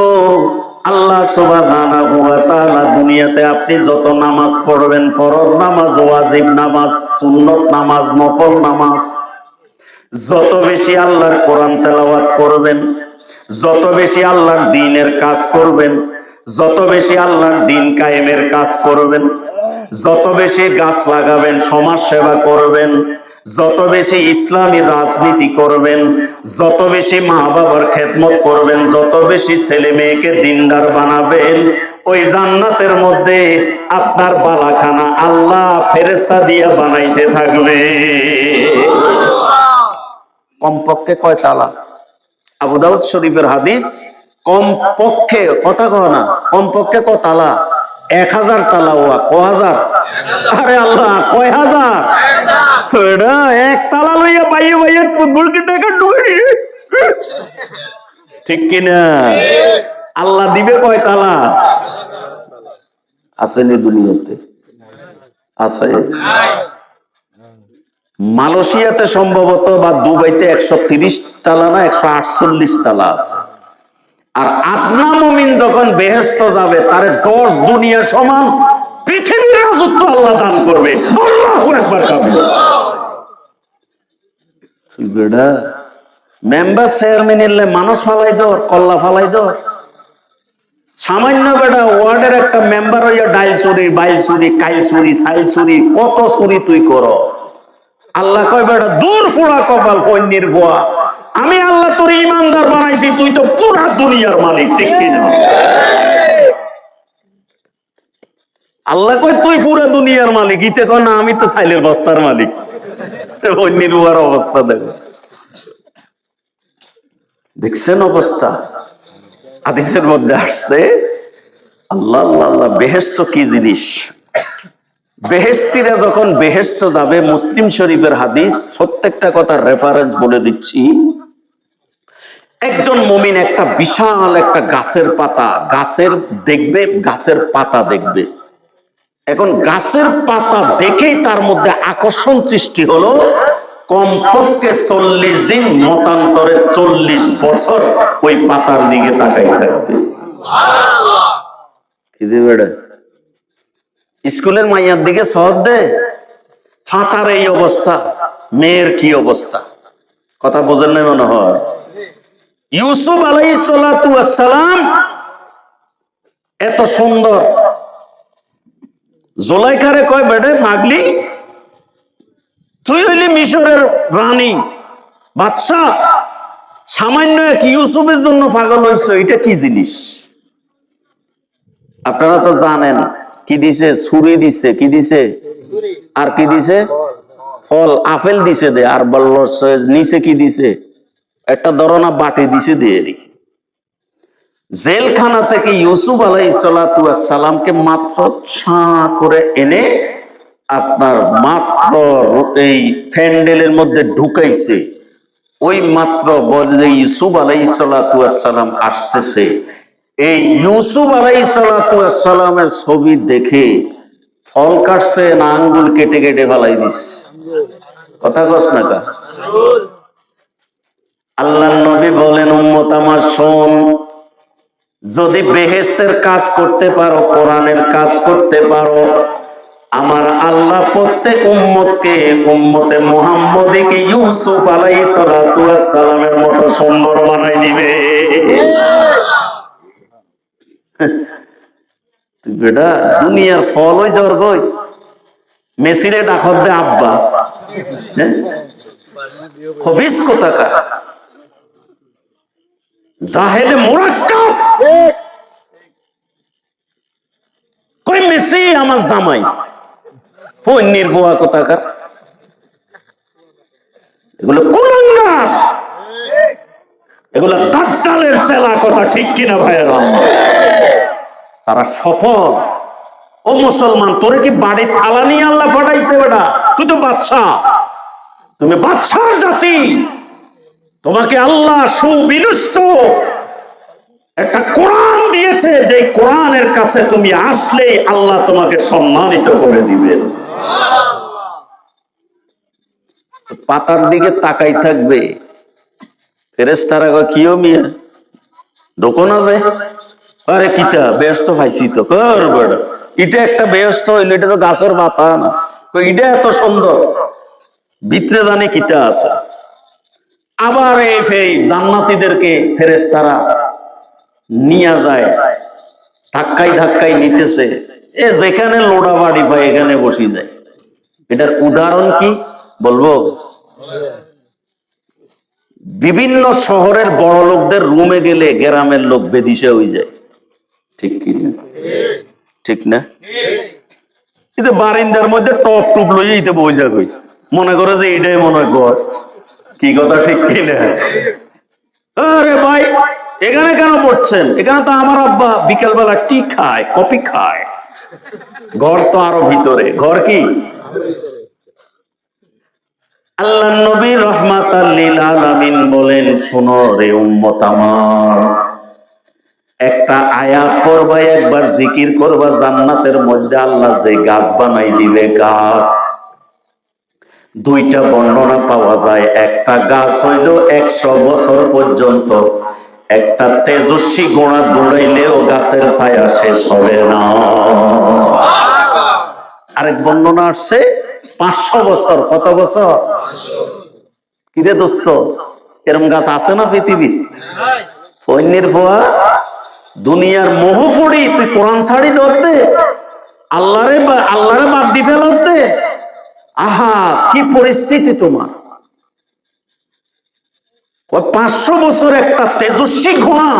আল্লাহ সুবহানাহু ওয়া তাআলা দুনিয়াতে আপনি যত নামাজ পড়বেন, ফরজ নামাজ, ওয়াজিব নামাজ, সুন্নত নামাজ, নফল নামাজ, যত বেশি আল্লাহর কোরআন তেলাওয়াত করবেন, যত বেশি আল্লাহর দ্বীনের কাজ করবেন, যত বেশি আল্লাহর দ্বীন কায়েমের কাজ করবেন, যত বেশি গাছ লাগাবেন, সমাজ সেবা করবেন, যত বেশি ইসলামী রাজনীতি করবেন, যত বেশি মা বাবার খেদমত করবেন, যত বেশি ছেলে মেয়েকে দিনদার বানাবেন, ওই জান্নাতের মধ্যে আপনার বালাখানা আল্লাহ ফেরেশতা দিয়ে বানাইতে থাকবে। কমপক্ষে কয় তালা? আবু দাউদ শরীফের হাদিস, কমপক্ষে, কথা কয় না, কমপক্ষে ক তালা? 1000 তালা। ওয়া ক হাজার? আরে আল্লাহ, কয় হাজার? এটা এক তালা লইয়া বাইয়ে বাইয়ে বুড়কি টাকা ঢুকে, ঠিক কিনা? আল্লাহ দিবে কয় তালা? আসেনি দুনিয়াতে? আছে। মালয়েশিয়াতে সম্ভবত বা দুবাইতে 130 তালা না 148 তালা আছে। আর আদনা মুমিন যখন বেহেশত যাবে, তারে 10 দুনিয়া সমান পৃথিবীর রাজত্ব আল্লাহ দান করবে। আল্লাহু আকবার কাবির। বেড়া মেম্বার চেয়ারম্যান এলে মানুষ ফালাই দর, কল্লা ফালাই দর। সামান্য বেটা ওয়ার্ডের একটা মেম্বার হইয়া ডাইল চুরি, বাইল চুরি, কাইল চুরি, সাইল চুরি, কত চুরি তুই কর। আল্লাহ কয় বেটা দূর ফোড়া কপাল, ফন্নির ভুয়া, আমি আল্লাহ তোর ইমানদার বানাইছি, তুই তো পুরা দুনিয়ার মালিক, ঠিক কিনা? আল্লাহ কয় তুই পুরা দুনিয়ার মালিক, ইতে কয় না আমি তো সাইলের বস্তার মালিক। ফন্নির ভুয়ার অবস্থা দেখো, দেখছেন অবস্থা? হাদিসের মধ্যে আসছে, আল্লাহ আল্লাহ আল্লাহ, বেহেশত কি জিনিস। বেহেশতিরা যখন বেহেশত যাবে, মুসলিম শরীফের হাদিস, প্রত্যেকটা কথার রেফারেন্স বলে দিচ্ছি। একজন মুমিন একটা বিশাল একটা গাছের পাতা, গাছের পাতা দেখবে। এখন গাছের পাতা দেখেই তার মধ্যে আকর্ষণ সৃষ্টি হলো। কমপক্ষে 40 দিন, মতান্তরে 40 বছর ওই পাতার দিকে তাকাই থাকবে। কি রে বেড়া, স্কুলের মাইয়ার দিকে শহর দে, ফাতার এই অবস্থা, মেয়ের কি অবস্থা, কথা বোঝেন নাই মনে হয়। ইউসুফ আলাইহিস সালাতু ওয়াস সালাম এত সুন্দর, জুলাইখারে কয় বেডে পাগলি, তুই হইলি মিশরের রানী, বাদশাহ, সামান্য এক ইউসুফের জন্য পাগল হয়েছে, এটা কি জিনিস? আপনারা তো জানেন কি দিছে, ছুরি দিছে, কি দিছে, আর কি দিছে, ফল, আপেল দিছে দে, আর বলল নিচে কি দিছে, একটা ধরনা বাটি দিছে দিয়ে। জেলখানা থেকে ইউসুফ আলাইহিস সালাতু ওয়াস সালামকে মাত্র ছাঁ করে এনে আপনার মাত্র এই ফ্যান্ডেলের মধ্যে ঢুকাইছে। ওই মাত্র বলে ইউসুফ আলাইহিস সালাতু ওয়াস সালাম আসতেছে, এই ইউসুফ আলাইহিস সালাতু ওয়াস সালামের ছবি দেখে ফল কাটছে না আঙ্গুল কেটে কেটে ফেলাই দিস। কথা কস না কা? আল্লাহর নবী বলেন, উম্মত আমার শোন, যদি বেহেশতের কাজ করতে পারো, কোরআনের কাজ করতে পারো, আমার আল্লাহ প্রত্যেক উম্মতকে, উম্মতে মুহাম্মদীকে ইউসুফ আলাইহিস সালাতু ওয়াস সালামের মতো সুন্দর বানাই দিবে। তুই বেটা দুনিয়ার ফল হই যাওয়ার কই, মেসিরে ডাকত দে আব্বা, খবিস কোথাকার, জাহেলে মুরাক্কাব, কই মেসি আমার জামাই, ফন্নির ভুয়া কোথাকার, এগুলো কুলাঙ্গার, এগুলো দাজ্জালের চেলা, কথা ঠিক কিনা ভাইয়েরা? তারা সফল। ও মুসলমান, তোরে কি বাড়ির থালা নিয়ে আল্লাহ ফাটাইছে বেটা? তুই তো বাদশাহ, তুমি বাদশার জাতি, তোমাকে আল্লাহ সুবিন্যস্ত একটা কোরআন দিয়েছে, যে কোরআনের কাছে তুমি আসলে আল্লাহ তোমাকে সম্মানিত করে দিবেন। পাতার দিকে তাকাই থাকবে, ফেরেশতারা কিও মিয়া ঢোকো না যায়, আরে কিতা ব্যস্ত পাইছি তো এটা একটা ব্যস্ত হইলো, এটা তো গাছের পাতা না, এটা এত সুন্দর, ভিতরে জানে কিতা আছে। আবার এই জান্নাতীদেরকে ফেরেশতারা নিয়ে যায়, ধাক্কাই ধাক্কাই নিতেছে, এ যেখানে লোড়া বাড়ি পায় এখানে বসি যায়। এটার উদাহরণ কি বলবো? বিভিন্ন শহরের বড় লোকদের রুমে গেলে গ্রামের লোক বেদিশে হয়ে যায়, ঠিক কি না? ঠিক না? কিন্তু বারিন্দার মধ্যে টপ টুপ লইয়া ইতে বইসা কই, মনে করে যে এটাই মনে হয় ঘর। কি কথা ঠিক কি না? আরে ভাই এখানে কেন পড়ছেন? এখানে তো আমার আব্বা বিকেলবেলা টি খায়, কফি খায়। ঘর তো আরো ভিতরে। ঘর কি? আল্লাহ নবী রাহমাতাল লিল আলামিন বলেন, শোনো রে উম্মত আমার, একটা আয়াত পড়বা, একবার জিকির করবা, জান্নাতের মধ্যে আল্লাহ যে গাছ বানাই দিবে, গাছ দুইটা বর্ণনা পাওয়া যায়। একটা গাছ হইল 100 বছর পর্যন্ত, একটা তেজস্বী গোড়া দৌড়াইলেও গাছের ছায়া শেষ হবে না। আরেক বর্ণনা আসছে 500 বছর। কত বছর? কিরে দোস্ত, এরম গাছ আছে না পৃথিবীর? ফৈন্যের ফোয়া দুনিয়ার মোহ পড়ি তুই কোরআন ছাড়ি ধরতে, আল্লাহরে বাদ দি ফেলতে। আহা কি পরিস্থিতি তোমার! 500 বছর একটা তেজস্বী ঘোড়া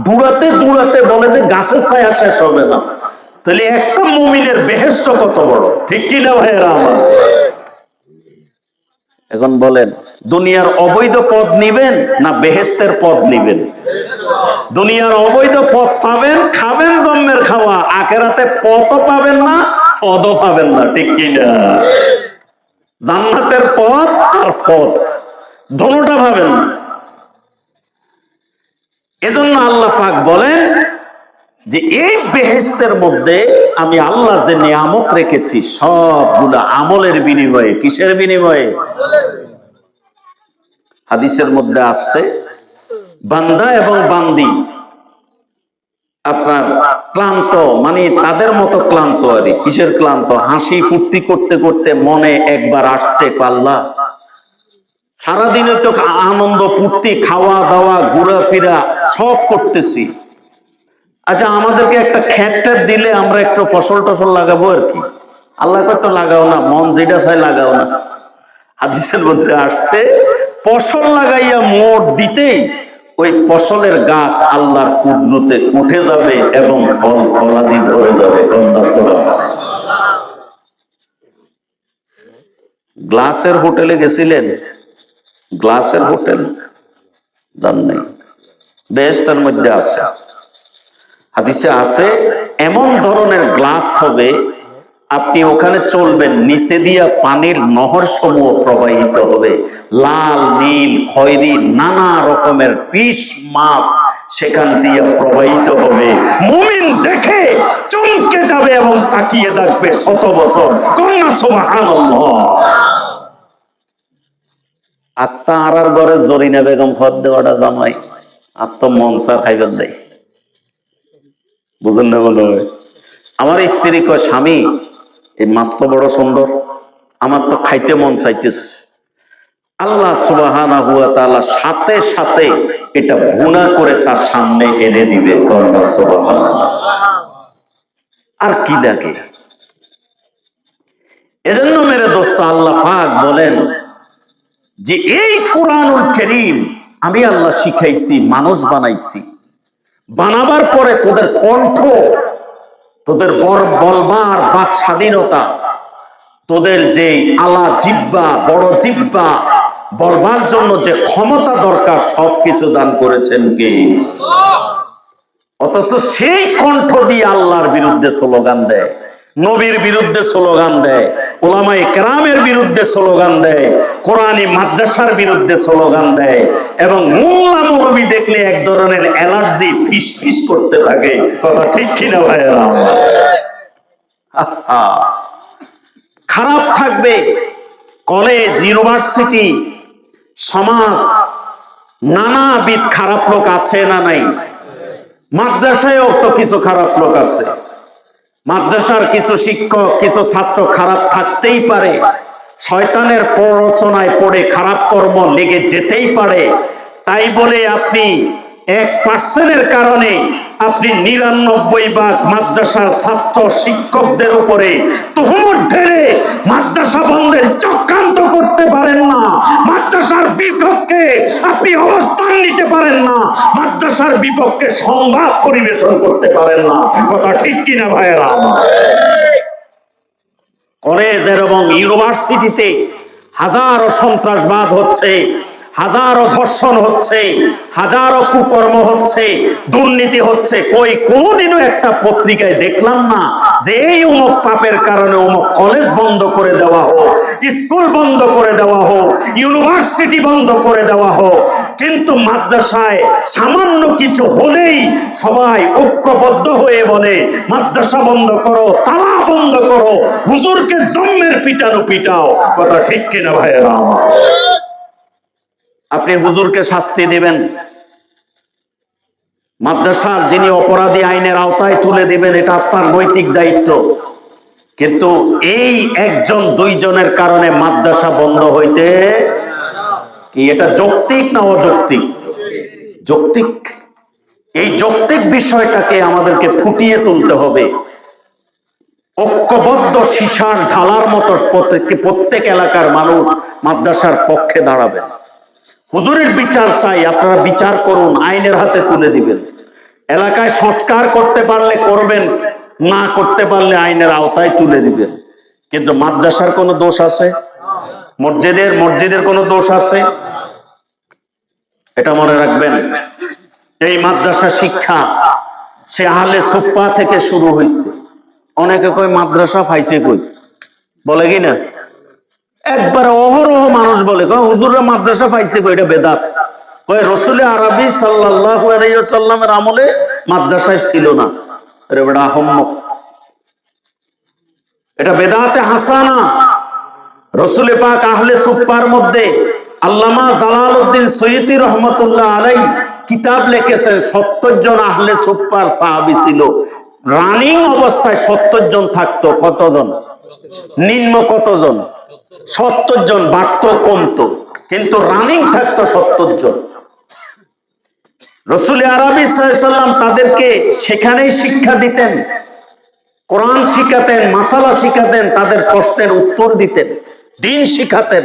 দৌড়াতে দৌড়াতে বলে যে গাছের ছায়া শেষ হবে না। তাহলে একটা মুমিনের বেহেশত কত বড়, ঠিক কি না ভাইয়েরা আমার? এখন বলেন, দুনিয়ার অবৈধ পথ নিবেন না বেহেশতের পথ নিবেন? দুনিয়ার অবৈধ পথ পাবেন, খাবেন জন্মের খাওয়া, আখেরাতে পথও পাবেন না, পদও পাবেন না, ঠিক কি না? জান্নাতের পথ আর পথ দোনোটা পাবেন না। এজন্য আল্লাহ পাক বলেন যে এই বেহেশতের মধ্যে আমি আল্লাহ যে নিয়ামত রেখেছি সবগুলা আমলের বিনিময়ে। কিসের বিনিময়ে? হাদিসের মধ্যে আসছে, বান্দা এবং বান্দি আপনার ক্লান্ত, মানে তাদের মতো ক্লান্ত। আর কিসের ক্লান্ত? হাসি ফুর্তি করতে করতে মনে একবার আসছে, আল্লাহ সারাদিনে তো আনন্দ ফুর্তি, খাওয়া দাওয়া ঘোরাফেরা সব করতেছি, আচ্ছা আমাদেরকে একটা খেত দিলে আমরা একটু ফসল টসল লাগাবো আর কি। আল্লাহ তো লাগাও না, মন যেটা চাই লাগাও না। হাদিসের মধ্যে আসছে, ফসল লাগাইয়া মোট দিতেই ওই ফসলের গাছ আল্লাহর কুদরতে উঠে যাবে এবং ফল ফলাদি ধরে যাবে। গ্লাসের হোটেলে গেছিলেন? গ্লাসের হোটেল জান নাই? বেহেশতের মধ্যে আছে, হাদিসে আছে, এমন ধরনের গ্লাস হবে আপনি ওখানে চলবেন, নিচে দিয়া পানির নহর সমূহ প্রবাহিত হবে, লাল নীল খয়েরি নানা রকমের ফিশ মাছ সেখান দিয়ে প্রবাহিত হবে। মুমিন দেখে চমকে যাবে এবং তাকিয়ে থাকবে 100 বছর। কন্যা সুবহানাল্লাহ। আত্মা আরার ঘরে জরিনা বেগম হদ দেওয়াটা জামাই আত্ম মনসার খাইবার দেয়, বুঝেন না? বলো আমার স্ত্রী কয়, স্বামী এই মাছ তো বড় সুন্দর, আমার তো খাইতে মন চাইতেছে। আল্লাহ সুবহানাহু ওয়া তাআলা সাথে সাথে এটা ভুনা করে তার সামনে এনে দিবে। সুবহানাল্লাহ। আর কি লাগে? এজন্য মেরে দোস্ত আল্লাহ পাক বলেন যে এই কোরআনুল কারীম আমি আল্লাহ শিখাইছি, মানুষ বানাইছি, বানাবার পরে তোদের কণ্ঠ, তোদের বলবার বাক স্বাধীনতা, তোদের যে আলা জিহ্বা, বড় জিহ্বা, বলবার জন্য যে ক্ষমতা দরকার সবকিছু দান করেছেন কে? অথচ সেই কণ্ঠ দিয়ে আল্লাহর বিরুদ্ধে স্লোগান দেয়, নবীর বিরুদ্ধে স্লোগান দেয়, উলামায়ে কেরামের বিরুদ্ধে স্লোগান দেয়, কোরআনী মাদ্রাসার বিরুদ্ধে স্লোগান দেয়, এবং মোল্লা মৌলবি দেখলে এক ধরনের অ্যালার্জি ফিস ফিস করতে থাকে। কথা ঠিক কিনা ভাইয়েরা? খারাপ থাকবে কলেজ, ইউনিভার্সিটি, সমাজ, নানাবিধ খারাপ লোক আছে না নাই? মাদ্রাসায়ও তো কিছু খারাপ লোক আছে, মাদ্রাসার কিছু শিক্ষক কিছু ছাত্র খারাপ থাকতেই পারে, শয়তানের প্ররোচনায় পড়ে খারাপ কর্ম লেগে যেতেই পারে। তাই বলে আপনি 1% কারণে আপনি 99 মাদ্রাসার ছাত্র শিক্ষকদের উপরে তুহমত ঢেলে মাদ্রাসা বন্ধের চক্রান্ত করতে পারেন না। মাদ্রাসার বিপক্ষে আপনি অবস্থান নিতে পারেন না, মাদ্রাসার বিপক্ষে সংবাদ পরিবেশন করতে পারেন না। কথা ঠিক কিনা ভাইয়েরা? কলেজ এবং ইউনিভার্সিটিতে হাজারো সন্ত্রাসবাদ হচ্ছে, হাজারো ধর্ষণ হচ্ছে, হাজারো কুকর্ম হচ্ছে, দুর্নীতি হচ্ছে। কোনদিনও একটা পত্রিকায় দেখলাম না যে এই অমুক পাপের কারণে অমুক কলেজ বন্ধ করে দেওয়া হোক, স্কুল বন্ধ করে দেওয়া হোক, ইউনিভার্সিটি বন্ধ করে দেওয়া হোক। কিন্তু মাদ্রাসায় সামান্য কিছু হলেই সবাই ঐক্যবদ্ধ হয়ে বলে মাদ্রাসা বন্ধ করো, তালা বন্ধ করো, হুজুরকে জম্মের পিটানো পিটাও। কথা ঠিক কিনা ভাইয়েরা? আপনি হুজুরকে শাস্তি দিবেন, মাদ্রাসার যিনি অপরাধী আইনের আওতায় তুলে দিবেন, এটা আপনার নৈতিক দায়িত্ব। কিন্তু এই 1-2 জনের কারণে মাদ্রাসা বন্ধ হইতে কি এটা যৌক্তিক না অযৌক্তিক? যৌক্তিক। এই যৌক্তিক বিষয়টাকে আমাদেরকে ফুটিয়ে তুলতে হবে। ঐক্যবদ্ধ সীসার ঢালার মতো প্রত্যেক এলাকার মানুষ মাদ্রাসার পক্ষে দাঁড়াবেন। হুজুরের বিচার চাই, আপনারা বিচার করুন, আইনের হাতে তুলে দিবেন। এলাকায় সংস্কার করতে পারলে করবেন, না করতে পারলে আইনের আওতায় তুলে দিবেন। কিন্তু মাদ্রাসার কোনো দোষ আছে? মসজিদের কোনো দোষ আছে? এটা মনে রাখবেন। এই মাদ্রাসা শিক্ষা সে আহলে সুফফা থেকে শুরু হয়েছে। অনেকে কয় মাদ্রাসা ফাইছে কই, বলে কি না? একবার অহরহ মানুষ বলে হুজুররা মাদ্রাসা পাইছে কই, এটা বেদাত। কয় রাসূল আরবি সাল্লাল্লাহু আলাইহি ওয়াসাল্লামের আমলে মাদ্রাসায় ছিল না। আরে বড় আহম্মক, এটা বেদাতে হাসানা। রাসূল পাক আহলে সুফফার মধ্যে আল্লামা জালালউদ্দিন সৈয়দী রহমাতুল্লাহ আলাইহি কিতাব লিখেছেন 70 জন আহলে সুফফার সাহাবী ছিল। রানিং অবস্থায় 70 জন থাকতো। কতজন? নিম্ন কতজন? 70 জন। বাড়তো কমতো, কিন্তু রানিং থাকতো 70 জন। রাসূল আরবি সাল্লাল্লাহু আলাইহি ওয়াসাল্লাম তাদেরকে সেখানেই শিক্ষা দিতেন, কোরআন শিখাতেন, মাসালা শিখাতেন, তাদের প্রশ্নের উত্তর দিতেন, দ্বীন শিখাতেন।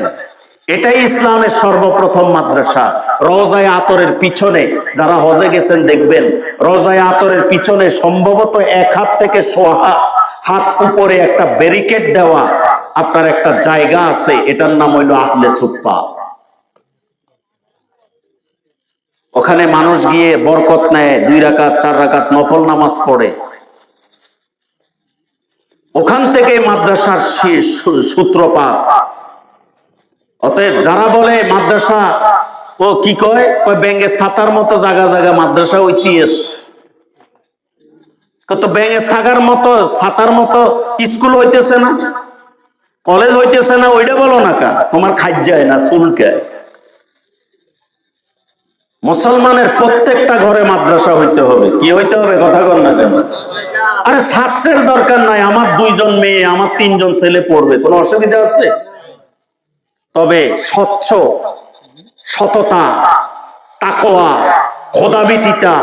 এটাই ইসলামের সর্বপ্রথম মাদ্রাসা। রওজায়ে আতরের পিছনে, যারা হজে গেছেন দেখবেন, রওজায়ে আতরের পিছনে সম্ভবত 1 হাত থেকে 1.5 হাত উপরে একটা ব্যারিকেড দেওয়া আপনার একটা জায়গা আছে, এটার নাম হইল আহলে সুফফা। ওখানে মানুষ গিয়ে বরকত নেয়, 2 রাকাত 4 রাকাত নফল নামাজ পড়ে। ওখান থেকে মাদ্রাসার সূত্রপাত। অতএব যারা বলে মাদ্রাসা ও কি কয় ব্যাঙে ছাতার মতো জায়গা জায়গা মাদ্রাসা ঐতিহাস, কত ব্যাঙে ছাগার মতো ছাতার মতো স্কুল হইতেছে না, কলেজ হইতেছে না, ওইটা বলো না কা তোমার খাজ্জায় না চুলকায়। মুসলমানের প্রত্যেকটা ঘরে মাদ্রাসা হইতে হবে। কি হইতে হবে? কথা বল না কেন? আরে ছাত্রের দরকার নাই, আমার 2 জন মেয়ে, আমার 3 জন ছেলে পড়বে, কোনো অসুবিধা আছে? তবে স্বচ্ছ, সততা, তাকওয়া, খোদাভীতিতা,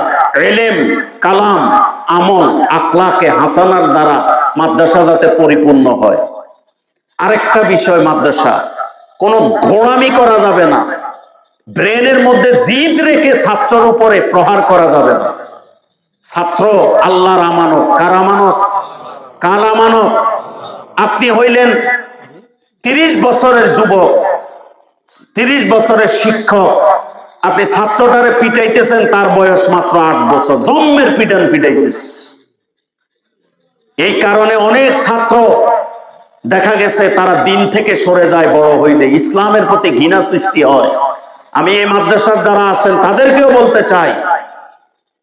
ইলম, কালাম, আমল, আখলাকে হাসানার দ্বারা মাদ্রাসা যাতে পরিপূর্ণ হয়। আরেকটা বিষয়, মাদ্রাসা কোনো ঘোড়ামি করা যাবে না। ব্রেনের মধ্যে জিদ রেখে ছাত্রের উপরে প্রহার করা যাবে না। ছাত্র আল্লাহর আমানত। কার আমানত? কার আমানত? আপনি হইলেন 30 বছরের যুবক, 30 বছরের শিক্ষক, আপনি ছাত্রটারে পিটাইতেছেন, তার বয়স মাত্র 8 বছর, জন্মের পিটান পিটাইতেছে। এই কারণে অনেক ছাত্র দেখা গেছে তারা দিন থেকে সরে যায়, বড় হইলে ইসলামের প্রতি ঘৃণা সৃষ্টি হয়। আমি এই মাদ্রাসার যারা আছেন তাদেরকেও বলতে চাই,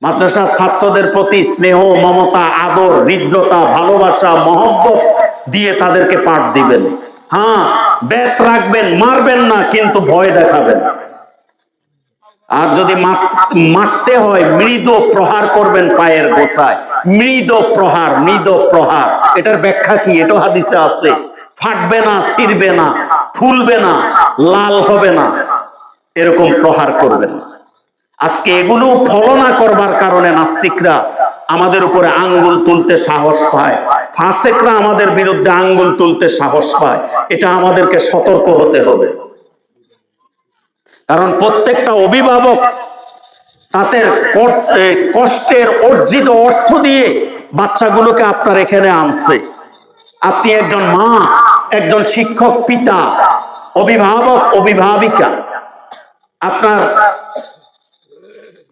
মাদ্রাসার ছাত্রদের প্রতি স্নেহ, মমতা, আদর, হৃদ্রতা, ভালোবাসা, মহব্বত দিয়ে তাদেরকে পাঠ দিবেন। হ্যাঁ, ব্যাত রাখবেন, মারবেন না, কিন্তু ভয় দেখাবেন। আর যদি মারতে হয় মৃদু প্রহার করবেন পায়ের গোছায়, মৃদু প্রহার, মৃদু প্রহার। এটার ব্যাখ্যা কি? এটা হাদিসে আছে। ফাটবে না, ছিঁড়বে না, ফুলবে না, লাল হবে না, এরকম প্রহার করবেন। আজকে এগুলো ফলো না করবার কারণে নাস্তিকরা আমাদের উপরে আঙ্গুল তুলতে সাহস পায়, ফাসেকরা আমাদের বিরুদ্ধে আঙ্গুল তুলতে সাহস পায়। এটা আমাদেরকে সতর্ক হতে হবে। কারণ প্রত্যেকটা অভিভাবক তাদের কষ্টের অর্জিত অর্থ দিয়ে বাচ্চাগুলোকে আপনার এখানে আনছে। আপনি একজন মা, একজন শিক্ষক, পিতা, অভিভাবক, অভিভাবিকা, আপনার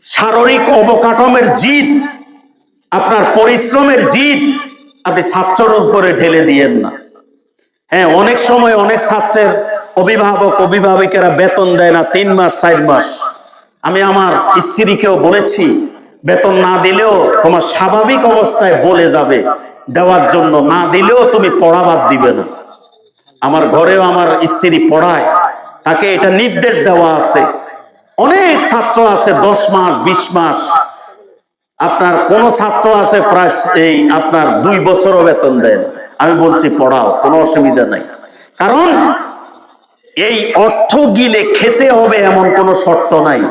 শারীরিক অবকাঠামোর জিদ, আপনার পরিশ্রমের জিদ আপনি ছাত্রের উপরে ঢেলে দিয়েন না। হ্যাঁ, অনেক সময় অনেক ছাত্রের অভিভাবক অভিভাবিকেরা বেতন দেয় না 3 মাস 4 মাস। আমি আমার স্ত্রীকেও বলেছি, বেতন না দিলেও তোমার স্বাভাবিক অবস্থায় বলে যাবে দেওয়ার জন্য, না দিলেও তুমি পড়া বাদ দিবে না। আমার ঘরেও আমার স্ত্রী পড়ায়, তাকে এটা নির্দেশ দেওয়া আছে। অনেক ছাত্র আছে 10 মাস 20 মাস, আপনার কোন ছাত্র আছে প্রায় এই আপনার 2 বছরও বেতন দেন। আমি বলছি পড়াও, কোনো অসুবিধা নাই। কারণ এই অর্থ গিলে খেতে হবে এমন কোন শর্ত নাই,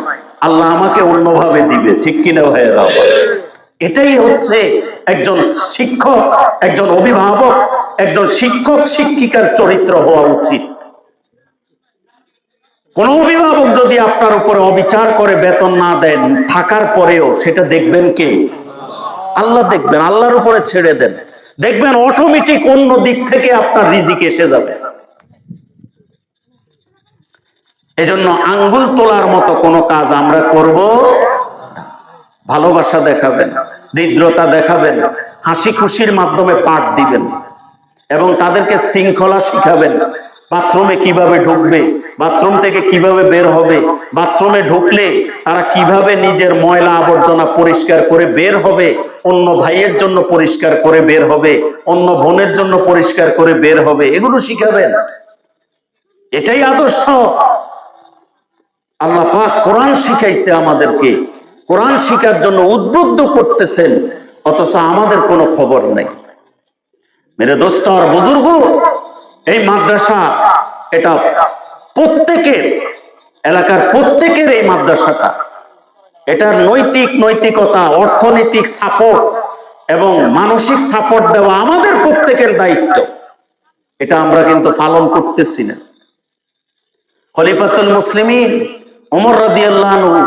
আল্লাহ আমাকে অন্যভাবে দিবে। ঠিক কিনা ভাইয়েরা? এটাই হচ্ছে একজন শিক্ষক, একজন অভিভাবক, একজন শিক্ষক শিক্ষিকার চরিত্র হওয়া উচিত। কোন অভিভাবক যদি আপনার উপরে অবিচার করে বেতন না দেন, থাকার পরেও সেটা দেখবেন কে? আল্লাহ দেখবেন। আল্লাহর উপরে ছেড়ে দেন, দেখবেন অটোমেটিক অন্য দিক থেকে আপনার রিজিক এসে যাবে। এজন্য আঙ্গুল তোলার মতো কোনো কাজ আমরা করব না। ভালোবাসা দেখাবেন, হৃদ্রতা দেখাবেন, হাসি খুশির মাধ্যমে পাঠ দিবেন এবং তাদেরকে শৃঙ্খলা শিখাবেন। বাথরুমে কিভাবে ঢুকবে, বাথরুম থেকে কিভাবে বের হবে, বাথরুমে ঢুকলে তারা কিভাবে নিজের ময়লা আবর্জনা পরিষ্কার করে বের হবে, অন্য ভাইয়ের জন্য পরিষ্কার করে বের হবে, অন্য বোনের জন্য পরিষ্কার করে বের হবে, এগুলো শিখাবেন। এটাই আদর্শ। আল্লাহ পাক কোরআন শিখাইছে আমাদেরকে, কোরআন শিখার জন্য উদ্বুদ্ধ করতেছেন, অথচ আমাদের কোনো খবর নেই। মেরে দোস্ত আর বুজুর্গ, এই মাদ্রাসা এটা প্রত্যেকের, এলাকার প্রত্যেকের এই মাদ্রাসাটা, এটার নৈতিকতা, অর্থনৈতিক সাপোর্ট এবং মানসিক সাপোর্ট দেওয়া আমাদের প্রত্যেকের দায়িত্ব। এটা আমরা কিন্তু পালন করতেছি না। খলিফাতুল মুসলিমিন ওমর রাদিয়াল্লাহু আনহু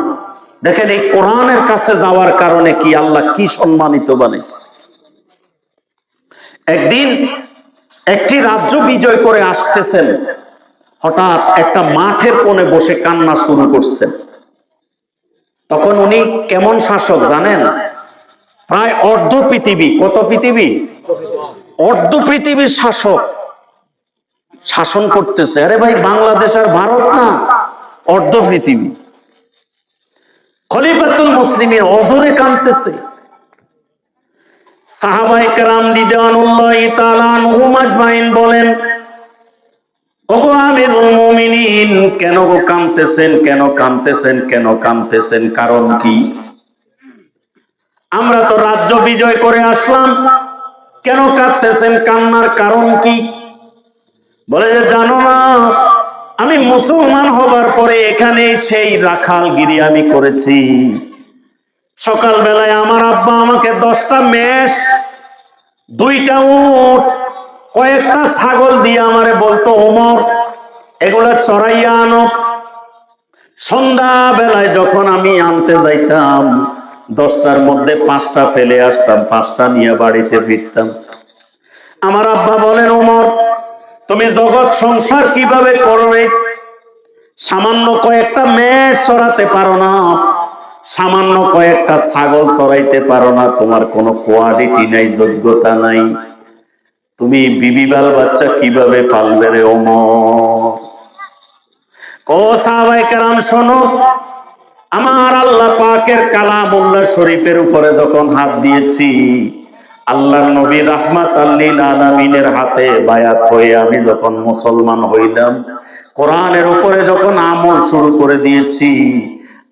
দেখেন এই কোরআনের কাছে যাওয়ার কারণে কি আল্লাহ কি সম্মানিত বানাইছে। একদিন একটি রাজ্য বিজয় করে আসতেছেন, হঠাৎ একটা মাঠের কোণে বসে কান্না শুরু করছেন। তখন উনি কেমন শাসক জানেন? প্রায় অর্ধ পৃথিবী, কত পৃথিবী? অর্ধ পৃথিবীর শাসক শাসন করতেছে। আরে ভাই, বাংলাদেশ আর ভারত না, অর্ধ পৃথিবী। খলিফাতুল মুসলিমিন অজরে কাঁদতেছে। সাহাবায়ে কেরাম রিদওয়ানুল্লাহি তাআলা আনহুম আজমাইন বলেন, ওগো আমিরুল মুমিনিন, কেন গো কাঁদতেছেন? কেন কাঁদতেছেন? কেন কাঁদতেছেন? কারণ কি? আমরা তো রাজ্য বিজয় করে আসলাম, কেন কাঁদতেছেন? কান্নার কারণ কি? বলে যে জানো না, আমি মুসলমান হবার পরে এখানে সেই রাখালগিরি আমি করেছি। সকাল বেলায় আমার আব্বা আমাকে 10টা মেষ, 2টা উট, কয়েকটা ছাগল দিয়ে আমারে বলতো, ওমর এগুলা চড়াইয়া আনো। সন্ধ্যা বেলায় যখন আমি আনতে যাইতাম, 10টার মধ্যে 5টা ফেলে আসতাম, 5টা নিয়ে বাড়িতে ফিরতাম। আমার আব্বা বলেন, ওমর তুমি জগৎ সংসার কিভাবে করবে? সামান্য কয়েকটা মেষ চড়াতে পারো না, সামান্য কয়েকটা ছাগল চড়াইতে পারো না, তোমার কোনো কোয়ালিটি নাই, যোগ্যতা নাই, তুমি বিবি বাল বাচ্চা কিভাবে পালবে রে ওমর? ও সাহাবায়ে কেরাম শোনো, আমার আল্লাহ পাকের কালামুল্লাহ শরীফের উপরে যখন হাত দিয়েছি, আল্লাহর নবী রাহমাতাল লিল আলামিনের হাতে বায়াত হয়ে আমি যখন মুসলমান হইলাম, কোরআনের উপরে যখন আমল শুরু করে দিয়েছি,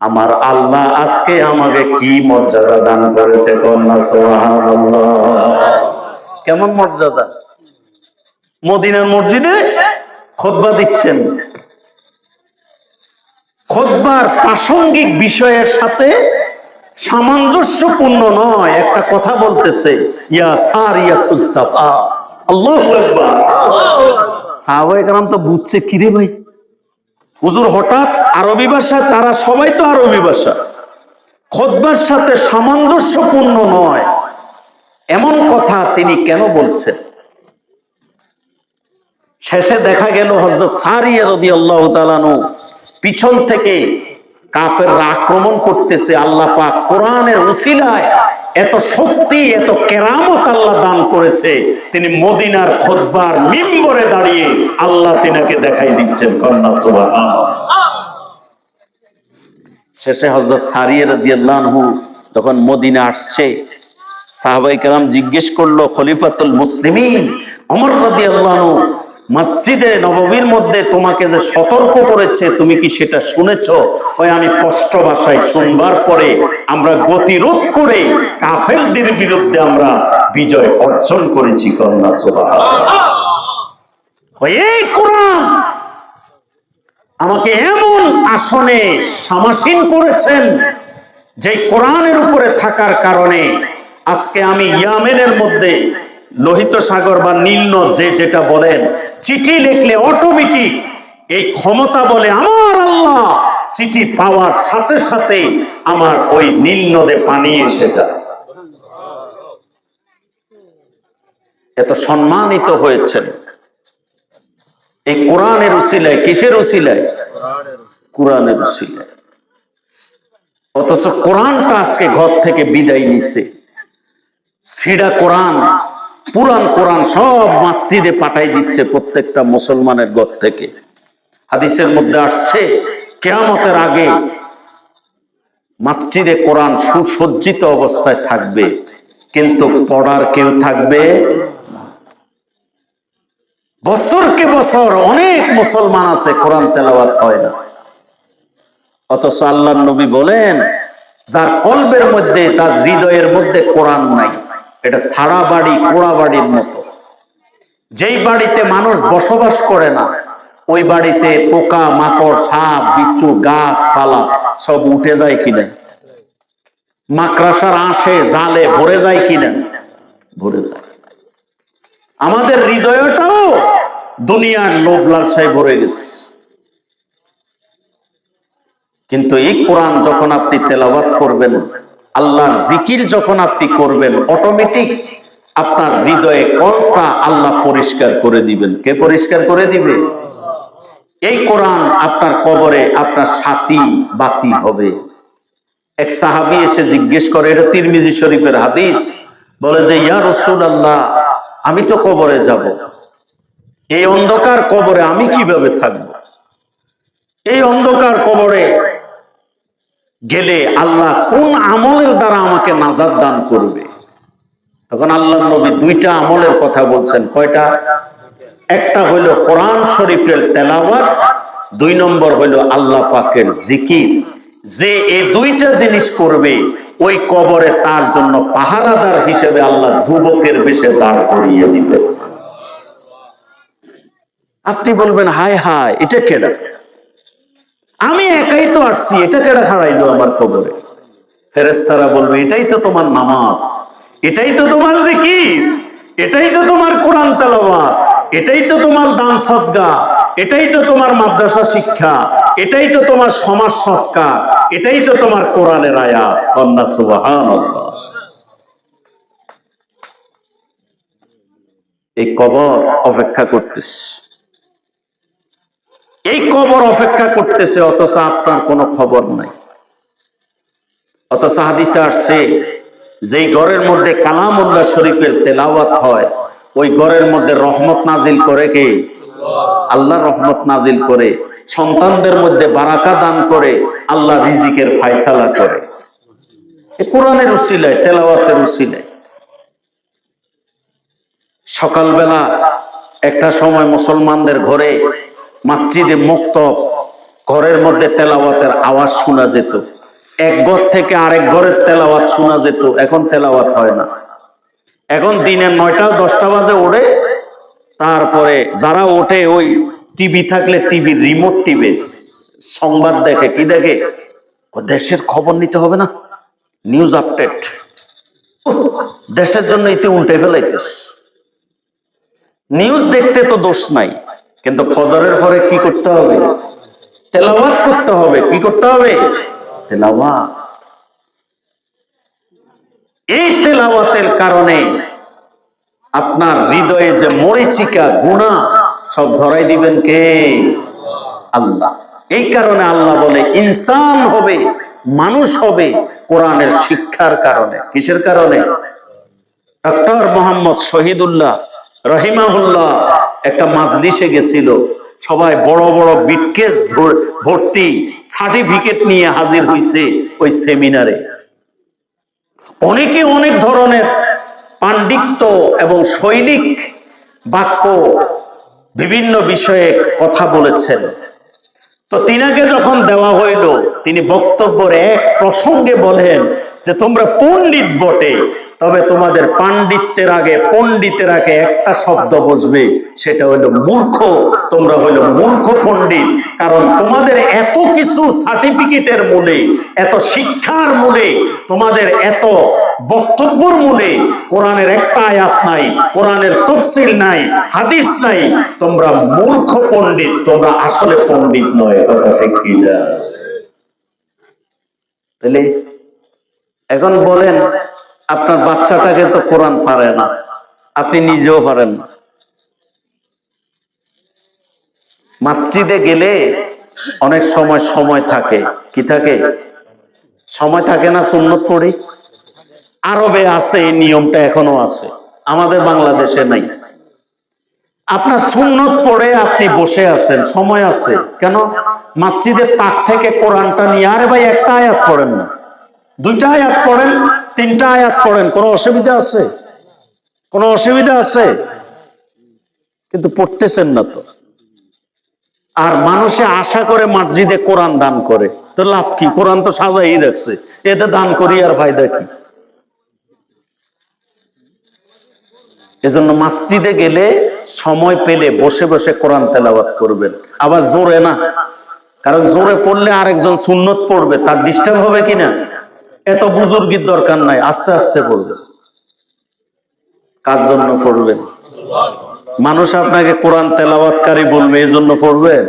আমার আল্লাহ আজকে আমাকে কি মর্যাদা দান করেছে, কন্যা সুবহানাল্লাহ। কেমন মর্যাদা! মদিনার মসজিদে খুতবা দিচ্ছেন, খুতবার প্রাসঙ্গিক বিষয়ের সাথে সামঞ্জস্যপূর্ণ নয় একটা কথা বলতেছে, ইয়া সারিয়াতুল সাফা, আল্লাহু আকবার। সাহাবায়ে কেরাম তো বুঝছে, কিরে ভাই হুজুর হঠাৎ আরবি ভাষা, তারা সবাই তো আরবি ভাষা, খুতবার সাথে সামঞ্জস্যপূর্ণ নয় এমন কথা তিনি কেন বলছেন? শেষে দেখা গেল হযরত সারিয়া রাদিয়াল্লাহু তাআলা আনহু পিছন থেকে কাফেররা আক্রমণ করতেছে। আল্লাহ পাক কোরআনের উসিলায় এত শক্তি, এত কেরামত আল্লাহ দান করেছে, তিনি মদিনার খুতবার মিম্বরে দাঁড়িয়ে আল্লাহ তিনাকে দেখাই দিচ্ছেন, কন্যা সুবহানাল্লাহ। শেষে হযরত সারিয়া রাদিয়াল্লাহু আনহু যখন মদিনা আসছে, সাহাবায়ে কেরাম জিজ্ঞেস করলো, খলিফাতুল মুসলিমিন ওমর রাদিয়াল্লাহু আনহু মসজিদে নববীর মধ্যে তোমাকে যে সতর্ক করেছে, তুমি কি সেটা শুনেছো? ওই আমি স্পষ্ট ভাষায় শুনবার পরে আমরা গতিরোধ করে কাফেরদের বিরুদ্ধে আমরা বিজয় অর্জন করেছি, কন্যা সুবহানাল্লাহ। এই কোরআন আমাকে এমন আসনে সমাসীন করেছেন, যে কোরআনের উপরে থাকার কারণে আজকে আমি ইয়ামেনের মধ্যে লোহিত সাগর বা নীল নদ, যে যেটা বলেন, চিঠি লিখলে অটোমেটিক এই ক্ষমতা বলে আমার আল্লাহ, চিঠি পাওয়ার সাথে সাথে আমার ওই নীল নদে পানি এসে যায়। এত সম্মানিত হয়েছেন এই কোরআনের উসিলায়। কিসের উসিলায়? কোরআনের উসিলায়। অথচ কোরআনটা আজকে ঘর থেকে বিদায় নিছে। সিডা কোরআন, পুরান কোরআন সব মসজিদে পাঠাই দিচ্ছে প্রত্যেকটা মুসলমানের ঘর থেকে। হাদিসের মধ্যে আসছে, কিয়ামতের আগে মসজিদে কোরআন সুসজ্জিত অবস্থায় থাকবে, কিন্তু পড়ার কেউ থাকবে না। বছরকে বছর অনেক মুসলমান আছে কোরআন তেলাওয়াত হয় না। অথচ আল্লাহর নবী বলেন, যার কলবের মধ্যে, যার হৃদয়ের মধ্যে কোরআন নাই, এটা সারা বাড়ি পোড়া বাড়ির মতো। যেই বাড়িতে মানুষ বসবাস করে না, ওই বাড়িতে পোকা মাকড়, সাপ বিচ্ছু, গাছপালা সব উঠে যায় কিনা? মাকড়সার আঁশে জালে ভরে যায় কিনা? ভরে যায়। আমাদের হৃদয়টাও দুনিয়ার লোভ লালসায় ভরে গেছে। কিন্তু এই কোরআন যখন আপনি তেলাওয়াত করবেন, আল্লাহর জিকির যখন আপনি করবেন, অটোমেটিক আপনার হৃদয়ে কলটা আল্লাহ পরিষ্কার করে দিবেন। কে পরিষ্কার করে দিবে? এই কোরআন আপনার কবরে আপনার সাথী বাতি হবে। এক সাহাবী এসে জিজ্ঞেস করে, এটা তিরমিজি শরীফের হাদিস, বলে যে ইয়া রাসূলুল্লাহ, আমি তো কবরে যাব, এই অন্ধকার কবরে আমি কিভাবে থাকব? এই অন্ধকার কবরে গেলে আল্লাহ কোন আমলের দ্বারা আমাকে নাজাত দান করবে? তখন আল্লাহর নবী দুইটা আমলের কথা বলছেন। কয়টা? একটা হইল কোরআন শরীফের তেলাওয়াত, দুই নম্বর হইল আল্লাহ পাকের জিকির। যে এই দুইটা জিনিস করবে, ওই কবরে তার জন্য পাহারাদার হিসেবে আল্লাহ যুবকের বেশে দাঁড় করিয়ে দিবে। আপনি বলবেন, হায় হায়, এটা কেডা? আমি একাই তো আসছি, এটা কেডা হারাইলো আমার কবরে? ফেরেশতারা বলবে, এটাই তো তোমার নামাজ, এটাই তো তোমার জিকির, এটাই তো তোমার কোরআন তেলাওয়াত, এটাই তো তোমার দান সদকা, এটাই তো তোমার মাদ্রাসা শিক্ষা, এটাই তো তোমার সমাজ সংস্কার, এটাই তো তোমার কোরআনের আয়াত। কন্যা সুবহানাল্লাহ। এই কবর অপেক্ষা করতেছে, এই কবর অপেক্ষা করতেছে, অথচ আপনার কোনো খবর নাই। অথচ হাদিসে আসছে, যেই ঘরের মধ্যে কালামুল্লাহ শরীফের তেলাওয়াত হয়, ওই ঘরের মধ্যে রহমত নাজিল করে কে? আল্লাহ রহমত নাজিল করে। সন্তানদের মধ্যে বারাকা দান করে, আল্লাহ রিজিকের ফায়সালা করে। এই কোরআনের উসিলায়, তেলাওয়াতের উসিলায়। সকালবেলা একটা সময় মুসলমানদের ঘরে মসজিদে মুক্তব ঘরের মধ্যে তেলাওয়াতের আওয়াজ শোনা যেত, এক ঘর থেকে আরেক ঘরের তেলাওয়াত শোনা যেত। এখন তেলাওয়াত হয় না। এখন দিনের 9টা 10টা বাজে ওঠে, তারপরে যারা ওঠে ওই টিভি থাকলে টিভির রিমোট টিভি সংবাদ দেখে। কি দেখে? দেশের খবর নিতে হবে না, নিউজ আপডেট। দেশের জন্য এতে উল্টে ফেলাইতেস। নিউজ দেখতে তো দোষ নাই, কিন্তু ফজরের পরে কি করতে হবে? তেলাওয়াত করতে হবে। কি করতে হবে? তেলাওয়াত। এই তেলাওয়াতের কারণে আপনার হৃদয়ে যে মরিচিকা গুনাহ সব ঝরাই দিবেন কে? আল্লাহ। এই কারণে আল্লাহ বলে ইনসান হবে, মানুষ হবে কোরআনের শিক্ষার কারণে। কিসের কারণে? ডক্টর মোহাম্মদ শহীদুল্লাহ রহিমাহুল্লাহ একটা মাজলিসে গেছিল, সবাই বড় বড় বিটকেস ভর্তি সার্টিফিকেট নিয়ে হাজির হইছে ওই সেমিনারে। অনেকে অনেক ধরনের পাণ্ডিত্য এবং শৈলিক বাক্য বিভিন্ন বিষয়ে কথা বলেছেন। তো তিনাকে যখন দেওয়া হইল, তিনি বক্তব্যের এক প্রসঙ্গে বলেন যে তোমরা পণ্ডিত বটে, তবে তোমাদের পাণ্ডিত্যের আগে পণ্ডিতের আগে একটা শব্দ বসবে, সেটা হইল মূর্খ। তোমরা হইল মূর্খ পণ্ডিত, কারণ তোমাদের এত কিছু সার্টিফিকেটের মূলে, এত শিক্ষার মূলে, তোমাদের এত বক্তব্যের মূলে কোরআনের একটা আয়াত নাই, কোরআনের তাফসীর নাই, হাদিস নাই। তোমরা মূর্খ পণ্ডিত, তোমরা আসলে পণ্ডিত নয়। কথা ঠিক কি না? তাহলে এখন বলেন, আপনার বাচ্চাটাকে তো কোরআন পারে না, আপনি নিজেও পারেন না। মসজিদে গেলে অনেক সময় থাকে। কি থাকে? সময় থাকে না, সুন্নত পড়ি। আরবে আছে এই নিয়মটা, এখনো আছে, আমাদের বাংলাদেশে নাই। আপনার সুন্নত পড়ে আপনি বসে আছেন, সময় আছে কেন? মসজিদের তাক থেকে কোরআনটা নিয়ে, আরে ভাই একটা আয়াত পড়েন না, 2টা আয়াত পড়েন, 3টা আয়াত পড়েন, কোনো অসুবিধা আছে? কোনো অসুবিধা আছে? কিন্তু পড়তেছেন না তো। আর মানুষে আশা করে মসজিদে কোরআন দান করে, তো লাভ কি? কোরআন তো সাজাই রাখছে, এতে দান করি আর ফায়দা কি? এজন্য মসজিদে গেলে সময় পেলে বসে বসে কোরআন তেলাওয়াত করবেন। আবার জোরে না, কারণ জোরে পড়লে আরেকজন সুন্নত পড়বে, তার ডিস্টার্ব হবে কিনা। এত বুজুর্গির দরকার নাই, আস্তে আস্তে পড়বেন। কার জন্য পড়বেন? মানুষ আপনাকে কোরআন তেলাওয়াতকারী বলবে, এই জন্য পড়বেন?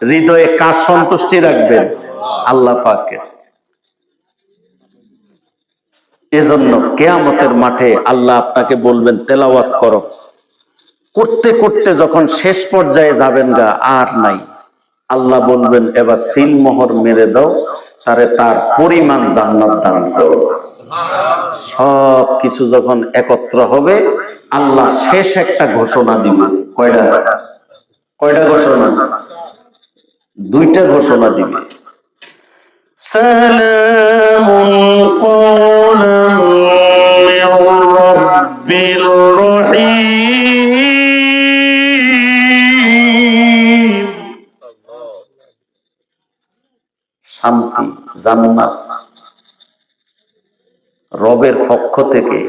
হৃদয়ে কার সন্তুষ্টি রাখবেন? আল্লাহ পাকের। এজন্য কিয়ামতের মাঠে আল্লাহ আপনাকে বলবেন তেলাওয়াত করো। করতে করতে যখন শেষ পর্যায়ে যাবেন গা, আর নাই, আল্লাহ বলবেন এবার সিলমোহর মেরে দাও, তারে তার পরিমাণ জান্নাত দান করো। সব কিছু যখন একত্র হবে, আল্লাহ শেষ একটা ঘোষণা দিবে। কয়টা ঘোষণা? 2টা ঘোষণা দিবে। সালামুন কওলাম মির রাব্বির রহিম। শান্তি, জান্নাত রবের পক্ষ থেকে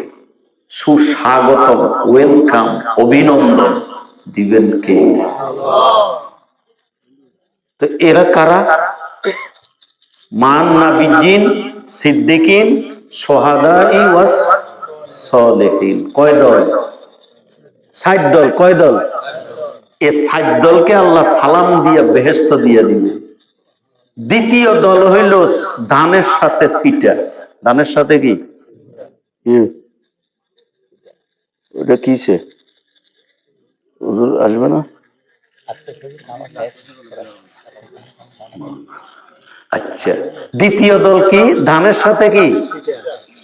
সুস্বাগতম, ওয়েলকাম, অভিনন্দন দিবেন কে? তো এরা কারা? মান নাবিয়্যিন, সিদ্দিকিন, শুহাদাই ওয়াস সালিহিন। কয় দল? 60 দল। কয় দল? এই 60 দলকে আল্লাহ সালাম দিয়া বেহেশত দিয়া দিবে। দ্বিতীয় দল হইল ধানের সাথে সিটা। ধানের সাথে কি? ওটা কিসে? আসবে না? আচ্ছা, দ্বিতীয় দল কি? ধানের সাথে কি?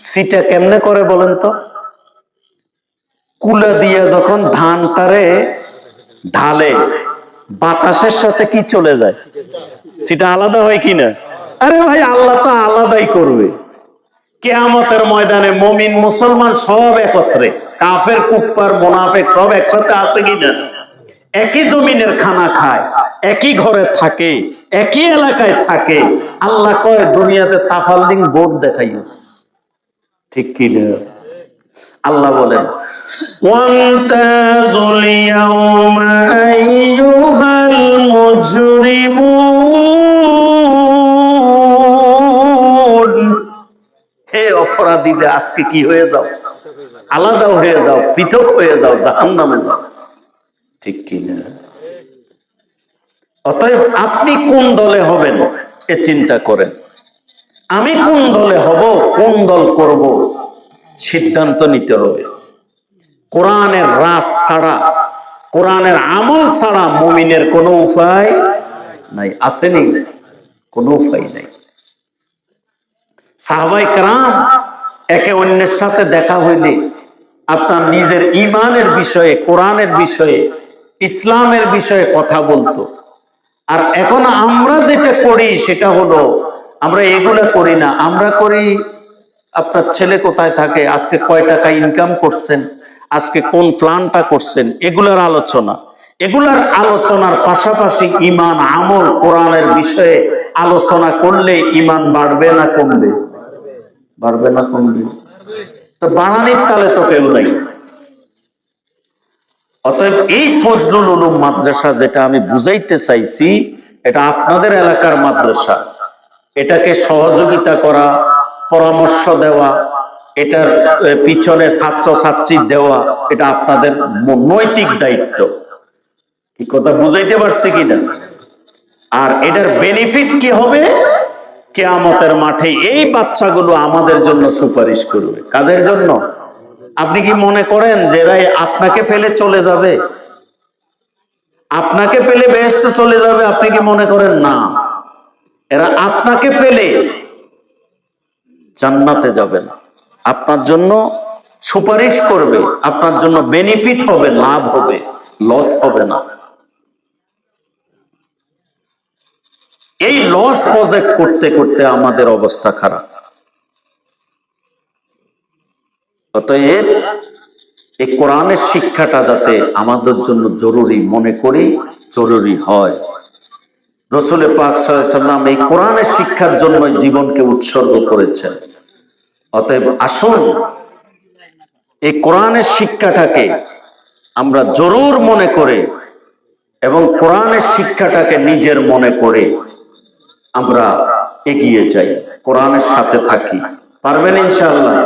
সিটা। কেমনে করে বলেন তো? কুলা দিয়া যখন ধানটারে ঢালে, বাতাসের সাথে কি চলে যায়? সেটা আলাদা হয় কিনা? আরে ভাই, আল্লাহ তো আলাদাই করবে। কিয়ামতের ময়দানে মুমিন মুসলমান সব একত্রে, কাফের কুফার মুনাফিক সব একসাথে আছে কিনা? একই জমিনের খানা খায়, একই ঘরে থাকে, একই এলাকায় থাকে, আল্লাহ কয় দুনিয়াতে তাফাল্লিং বোর্ড দেখাইস। ঠিক কি না? আল্লাহ বলেন ওয়ান্তাজুল ইয়াউমা আইয়ুহাল মুজরিমুন, হে অপরাধীরা আজকে কি হয়ে যাও, আলাদা হয়ে যাও, পৃথক হয়ে যাও, জাহান্নামে যাও। ঠিক কি না? অতএব আপনি কোন দলে হবেন এ চিন্তা করেন। আমি কোন দলে হব, কোন দল করব, সিদ্ধান্ত নিতে হবে। কোরআনের রাজ ছাড়া, কোরআনের আমল ছাড়া মুমিনের কোনো উপায় নাই। আসেনি? কোনো উপায় নাই। সাহাবায়ে কেরাম একে অন্যের সাথে দেখা হইলে আপনার নিজের ঈমানের বিষয়ে, কোরআনের বিষয়ে, ইসলামের বিষয়ে কথা বলতো। আর এখন আমরা যেটা করি সেটা হলো আমরা এগুলা করি না, আমরা করি আপনার ছেলে কোথায় থাকে, আজকে কয় টাকা ইনকাম করছেন, আজকে কোন প্ল্যানটা করছেন, এগুলার আলোচনা। এগুলার আলোচনার পাশাপাশি ঈমান, আমল, কোরআনের বিষয়ে আলোচনা করলে ঈমান বাড়বে না কমবে? বাড়বে না কমবে? তো বাড়ানির তালে তো কেউ নাই। অতএব এই ফজলুল উলুম মাদ্রাসা যেটা আমি বুঝাইতে চাইছি, এটা আপনাদের এলাকার মাদ্রাসা। এটাকে সহযোগিতা করা, পরামর্শ দেওয়া, এটার পিছনে ছাত্র ছাত্রী দেওয়া, এটা আপনাদের নৈতিক দায়িত্ব। কি কথা বুঝাইতে পারছি কিনা? আর এটার বেনিফিট কি হবে? কিয়ামতের মাঠে এই বাচ্চাগুলো আমাদের জন্য সুপারিশ করবে। কাদের জন্য? আপনি কি মনে করেন যে এরা আপনাকে ফেলে চলে যাবে? আপনাকে ফেলে বেহেশতে চলে যাবে আপনি কি মনে করেন? না, এরা আপনাকে ফেলে জান্নাতে যাবে না, আপনার জন্য সুপারিশ করবে, আপনার জন্য বেনিফিট হবে, লাভ হবে, লস হবে না। এই লস প্রজেক্ট করতে করতে আমাদের অবস্থা খারাপ। অতএব এই কোরআনের শিক্ষাটা যাতে আমাদের জন্য জরুরি মনে করি, জরুরি হয়। রাসূল পাক সাল্লাল্লাহু আলাইহি ওয়াসাল্লাম এই কোরআনের শিক্ষার জন্য জীবনকে উৎসর্গ করেছেন। অতএব আসুন এই কোরআনের শিক্ষাটাকে আমরা জরুর মনে করে এবং কোরআনের শিক্ষাটাকে নিজের মনে করে আমরা এগিয়ে যাই, কোরআনের সাথে থাকি। পারবেন ইনশাআল্লাহ?